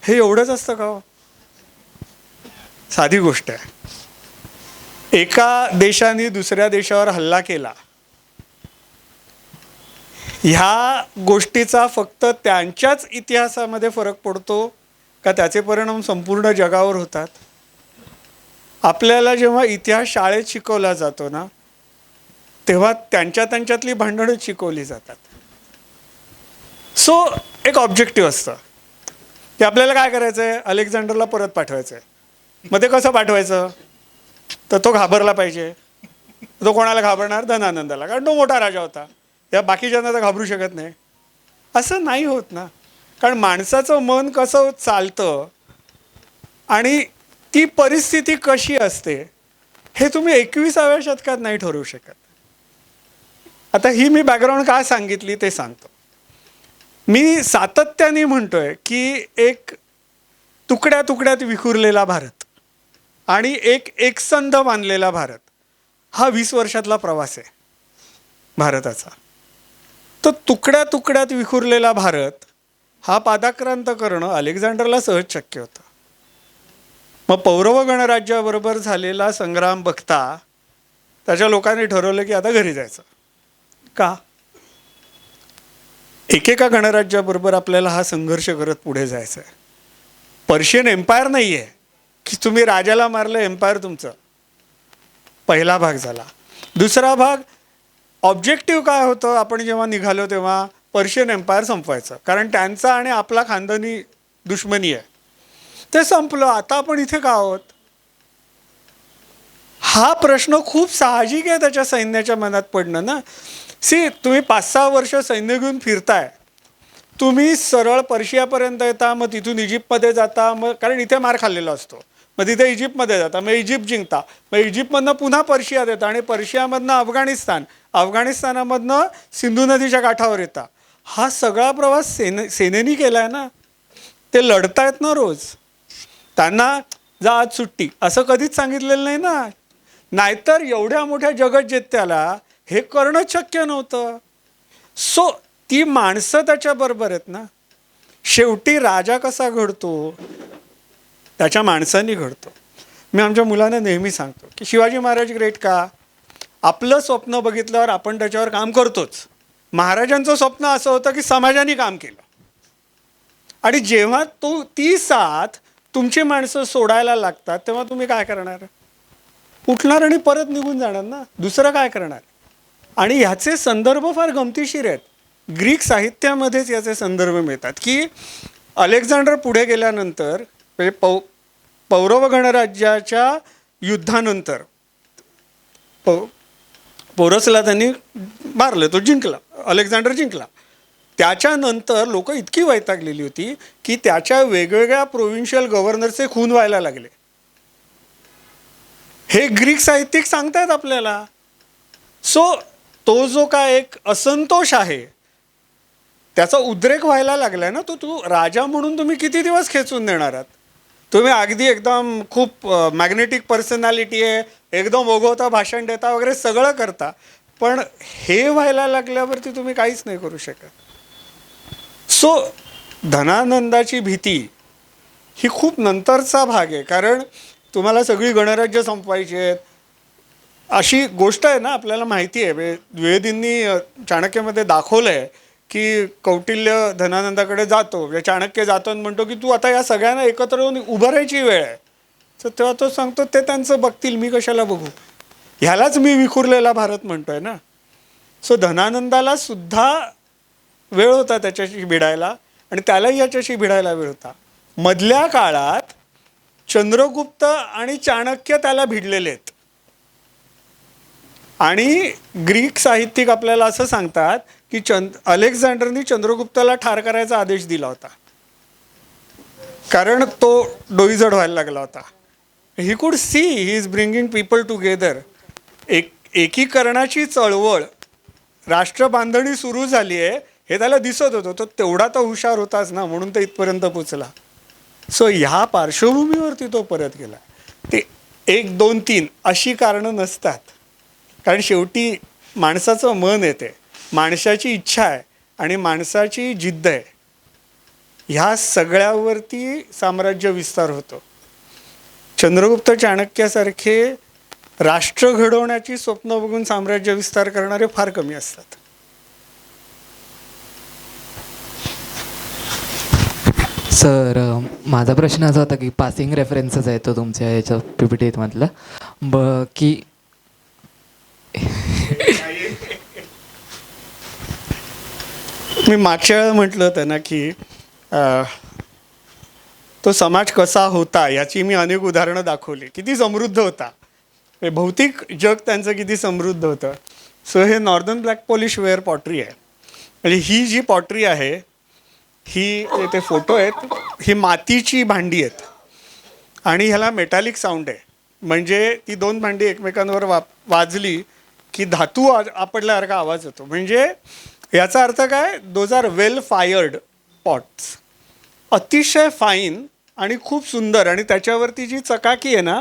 हे एवढंच असतं का हो? साधी गोष्ट आहे. एका देशाने दुसऱ्या देशावर हल्ला केला, ह्या गोष्टीचा फक्त त्यांच्याच इतिहासामध्ये फरक पडतो का त्याचे परिणाम संपूर्ण जगावर होतात? आपल्याला जेव्हा इतिहास शाळेत शिकवला जातो ना, तेव्हा त्यांच्यातली भांडणं शिकवली जातात. सो एक ऑब्जेक्टिव्ह असतं की आपल्याला काय करायचं आहे, अलेक्झांडरला परत पाठवायचं आहे. मग ते कसं पाठवायचं, तर तो घाबरला पाहिजे. तो कोणाला घाबरणार? धनानंदाला, कारण तो मोठा राजा होता. या बाकीच्यांना तर घाबरू शकत नाही. असं नाही होत ना, कारण माणसाचं मन कसं चालतं आणि ती परिस्थिती कशी असते हे तुम्ही 21व्या शतकात नाही ठरवू शकत. आता ही मी बॅकग्राऊंड काय सांगितली ते सांगतो. मी सातत्याने म्हणतोय की एक तुकड्या तुकड्यात विखुरलेला भारत आणि एक एकसंध बांधलेला भारत हा 20 वर्षातला प्रवास आहे भारताचा. तो तुकड्या तुकड्यात विखुरलेला भारत हा पादाक्रांत करणं अलेक्झांडरला सहज शक्य होतं. मग पौरव गणराज्याबरोबर झालेला संग्राम बघता त्याच्या लोकांनी ठरवलं की आता घरी जायचं. का? एकेका गणराज्याबरोबर आपल्याला हा संघर्ष करत पुढे जायचं आहे. पर्शियन एम्पायर नाही आहे की तुम्ही राजाला मारलं एम्पायर तुमचं. पहिला भाग झाला. दुसरा भाग ऑब्जेक्टिव्ह काय होतं, आपण जेव्हा निघालो तेव्हा पर्शियन एम्पायर संपवायचं, कारण त्यांचा आणि आपला खानदानी दुश्मनी आहे. ते संपलं. आता आपण इथे का आहोत? हा प्रश्न खूप साहजिक आहे त्याच्या सैन्याच्या मनात पडणं ना. तुम्ही 5-6 वर्ष सैन्य घेऊन फिरताय, तुम्ही सरळ पर्शियापर्यंत येता, मग तिथून इजिप्तमध्ये जाता, मग कारण इथे मार खाल्लेला असतो, मग तिथे इजिप्तमध्ये जाता, मग इजिप्त जिंकता, मग इजिप्तमधनं पुन्हा पर्शियात येता आणि पर्शियामधनं अफगाणिस्तान, अफगाणिस्तानामधनं सिंधू नदीच्या काठावर येता. हा सगळा प्रवास सेनेनी केला आहे ना. ते लढतायत ना रोज. त्यांना जा आज सुट्टी असं कधीच सांगितलेलं नाही ना. नाहीतर एवढ्या मोठ्या जगज्जेत्याला हे करणंच शक्य नव्हतं. सो ती माणसं त्याच्याबरोबर आहेत ना. शेवटी राजा कसा घडतो, त्याच्या माणसांनी घडतो. मी आमच्या मुलांना नेहमी सांगतो की शिवाजी महाराज ग्रेट का? आपलं स्वप्न बघितल्यावर आपण त्याच्यावर काम करतोच. महाराजांचं स्वप्न असं होतं की समाजाने काम केलं, आणि जेव्हा ती साथ तुमची माणसं सोडायला लागतात तेव्हा तुम्ही काय करणार? उठणार आणि परत निघून जाणार ना, दुसरं काय करणार. आणि ह्याचे संदर्भ फार गमतीशीर आहेत. ग्रीक साहित्यामध्येच याचे संदर्भ मिळतात की अलेक्झांडर पुढे गेल्यानंतर म्हणजे पौरव गणराज्याच्या युद्धानंतर पोरसला त्यांनी मारलं, तो जिंकला, अलेक्झांडर जिंकला. त्याच्यानंतर लोक इतकी वैतागलेली होती की त्याच्या वेगवेगळ्या प्रोव्हिन्शियल गव्हर्नरचे खून व्हायला लागले. हे ग्रीक साहित्यिक सांगतायत आपल्याला. सो तो जो काय एक असंतोष आहे त्याचा उद्रेक व्हायला लागलाय ना, तो तू राजा म्हणून तुम्ही किती दिवस खेचून देणार आहात. तुम्ही अगदी एकदम खूप मॅग्नेटिक पर्सनॅलिटी आहे, एकदम ओघवता, भाषण देता वगैरे सगळं करता, पण हे व्हायला लागल्यावरती तुम्ही काहीच नाही करू शकत. सो धनानंदाची भीती ही खूप नंतरचा भाग आहे, कारण तुम्हाला सगळी गणराज्य संपवायची आहेत अशी गोष्ट आहे ना. आपल्याला माहिती आहे, द्विवेदींनी चाणक्यामध्ये दाखवलं आहे की कौटिल्य धनानंदाकडे जातो, चाणक्य जातो आणि म्हणतो की तू आता या सगळ्यांना एकत्र येऊन उभं राहायची वेळ आहे. तर तेव्हा तो सांगतो ते त्यांचं बघतील, मी कशाला बघू. ह्यालाच मी विखुरलेला भारत म्हणतोय ना. सो धनानंदाला सुद्धा वेळ होता त्याच्याशी भिडायला आणि त्यालाही याच्याशी भिडायला वेळ होता. मधल्या काळात चंद्रगुप्त आणि चाणक्य त्याला भिडलेले आहेत. आणि ग्रीक साहित्यिक आपल्याला असं सांगतात की अलेक्झांडरनी चंद्रगुप्ताला ठार करायचा आदेश दिला होता, कारण तो डोईजड व्हायला लागला होता. He could see he is bringing people together. एकीकरणाची चळवळ, राष्ट्रबांधणी सुरू झाली आहे हे त्याला दिसत होतं. तो तेवढा तर हुशार होताच ना, म्हणून तो इथपर्यंत पोचला. सो ह्या पार्श्वभूमीवरती तो परत गेला. ते 1, 2, 3 अशी कारणं नसतात, कारण शेवटी माणसाचं मन येते, माणसाची इच्छा आहे आणि माणसाची जिद्द आहे. ह्या सगळ्यावरती साम्राज्य विस्तार होतो. चंद्रगुप्त चाणक्यासारखे राष्ट्र घडवण्याची स्वप्न बघून साम्राज्य विस्तार करणारे फार कमी असतात. सर, माझा प्रश्न असा होता की पासिंग रेफरन्सेस आहे तो तुमच्या याच्या PPT की मी मागच्या वेळेला म्हटलं होतं ना की तो समाज कसा होता याची मी अनेक उदाहरणं दाखवली. किती समृद्ध होता, भौतिक जग त्यांचं किती समृद्ध होतं. सो हे northern black polish ware pottery आहे. म्हणजे ही जी पॉटरी आहे ही, ते फोटो आहेत, ही मातीची भांडी आहेत आणि ह्याला मेटॅलिक साऊंड आहे. म्हणजे ती 2 भांडी एकमेकांवर वाजली की धातू आपडल्यासारखा आवाज येतो. म्हणजे याचा अर्थ काय, those are well fired pots, अतिशय फाईन आणि खूप सुंदर. आणि त्याच्यावरती जी चकाकी आहे ना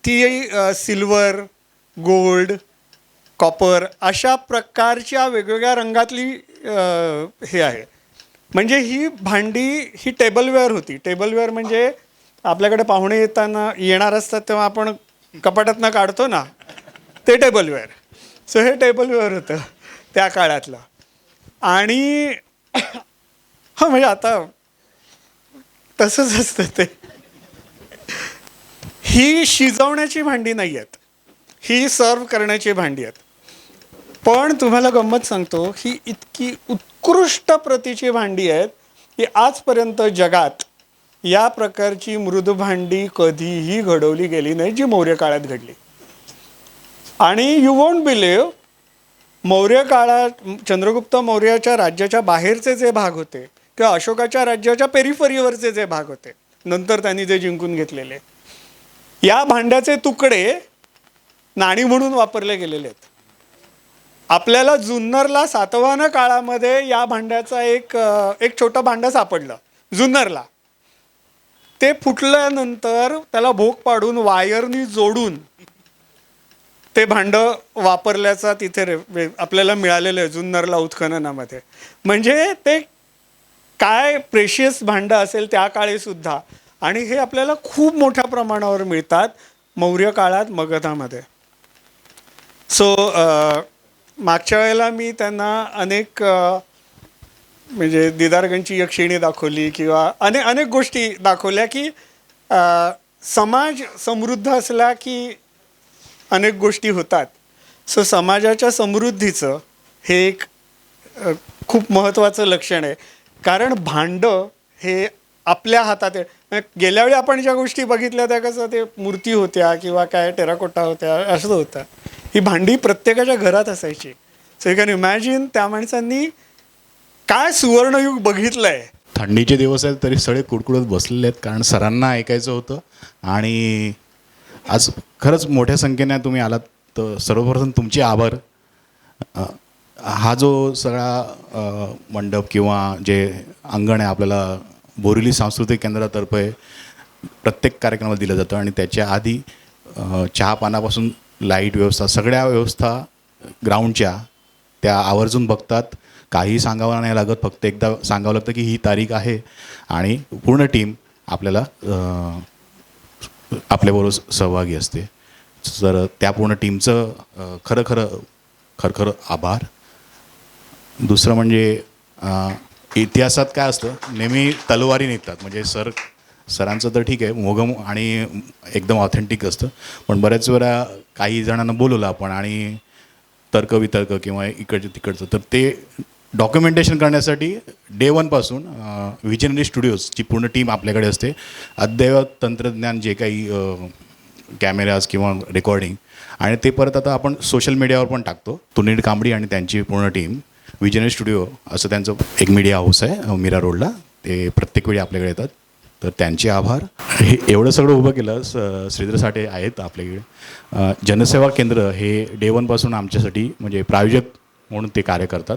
ती सिल्वर, गोल्ड, कॉपर अशा प्रकारच्या वेगवेगळ्या रंगातली हे आहे. म्हणजे ही भांडी ही टेबलवेअर होती. टेबलवेअर म्हणजे आपल्याकडे पाहुणे येणार असतात तेव्हा आपण कपाटातनं काढतो ना, ते टेबलवेअर. सो हे टेबलवेअर होतं त्या काळातलं. आणि हां, म्हणजे आता तसंच असतं ते. ही शिजवण्याची भांडी नाही आहेत, ही सर्व करण्याची भांडी आहेत. पण तुम्हाला गंमत सांगतो, ही इतकी उत्कृष्ट प्रतीची भांडी आहेत की आजपर्यंत जगात या प्रकारची मृद भांडी कधीही घडवली गेली नाही जी मौर्य काळात घडली. आणि यू वोंट बिलीव्ह, मौर्य काळात चंद्रगुप्त मौर्याच्या राज्याच्या बाहेरचे जे भाग होते किंवा अशोकाच्या राज्याच्या पेरिफरीवरचे जे भाग होते नंतर त्यांनी जे जिंकून घेतलेले, या भांड्याचे तुकडे नाणी म्हणून वापरले गेलेले आहेत. आपल्याला जुन्नरला सातवाहन काळामध्ये या भांड्याचा एक छोटं भांडं सापडलं जुन्नरला. ते फुटल्यानंतर त्याला भोक पाडून वायरनी जोडून ते भांडं वापरल्याचा तिथे आपल्याला मिळालेलं आहे जुन्नरला उत्खननामध्ये. म्हणजे ते काय प्रेशियस भांडं असेल त्या काळी सुद्धा. आणि हे आपल्याला खूप मोठ्या प्रमाणावर मिळतात मौर्य काळात मगधामध्ये. सो मागच्या वेळेला मी त्यांना अनेक म्हणजे दिदारगंजची यक्षिणी दाखवली किंवा अनेक गोष्टी दाखवल्या की समाज समृद्ध असला की अनेक गोष्टी होतात. सो समाजाच्या समृद्धीचं हे एक खूप महत्त्वाचं लक्षण आहे. कारण भांडं हे आपल्या हातात आहे. म्हणजे गेल्या वेळी आपण ज्या गोष्टी बघितल्या त्या कसं ते मूर्ती होत्या किंवा काय टेराकोटा होत्या असं होतं. ही भांडी प्रत्येकाच्या घरात असायची. सो यू कॅन इमॅजिन त्या माणसांनी काय सुवर्णयुग बघितलं आहे. थंडीचे दिवस आहेत तरी सगळे कुडकुडत बसलेले आहेत, कारण सरांना ऐकायचं होतं. आणि आज खरंच मोठ्या संख्येने तुम्ही आलात, तर सर्वप्रथम तुमचे आभार. हा जो सगळा मंडप किंवा जे अंगण आहे आपल्याला बोरिवली सांस्कृतिक केंद्रातर्फे प्रत्येक कार्यक्रमाला दिलं जातं, आणि त्याच्या आधी चहा पानापासून लाईट व्यवस्था सगळ्या व्यवस्था ग्राउंडच्या त्या आवर्जून बघतात. काही सांगावं नाही लागत, फक्त एकदा सांगावं लागतं की ही तारीख आहे, आणि पूर्ण टीम आपल्याला आपल्याबरोबर सहभागी असते. तर त्या पूर्ण टीमचं खरं आभार. दुसरं म्हणजे इतिहासात काय असतं, नेहमी तलवारी निघतात. म्हणजे सरांचं तर ठीक आहे, मोगम आणि एकदम ऑथेंटिक असतं, पण बऱ्याच वेळा काही जणांना बोलवलं आपण आणि तर्कवितर्क किंवा इकडचं तिकडचं, तर ते डॉक्युमेंटेशन करण्यासाठी डे वनपासून व्हिजनरी स्टुडिओजची पूर्ण टीम आपल्याकडे असते. अद्ययावत तंत्रज्ञान जे काही कॅमेराज किंवा रेकॉर्डिंग, आणि ते परत आता आपण सोशल मीडियावर पण टाकतो. तुनीड कांबडी आणि त्यांची पूर्ण टीम, व्हिजनरी स्टुडिओ असं त्यांचं एक मीडिया हाऊस आहे मीरा रोडला, ते प्रत्येक वेळी आपल्याकडे येतात. तर त्यांचे आभार. हे एवढं सगळं उभं केलं श्रीधर साठे आहेत आपल्याकडे. जनसेवा केंद्र हे डे वनपासून आमच्यासाठी म्हणजे प्रायोजक म्हणून ते कार्य करतात.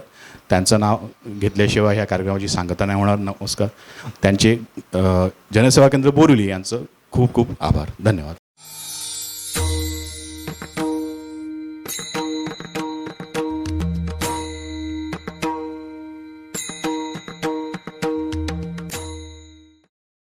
त्यांचं नाव घेतल्याशिवाय ह्या कार्यक्रमाची सांगता नाही होणार. नमस्कार. त्यांचे जनसेवा केंद्र बोरिवली यांचं खूप खूप आभार. धन्यवाद.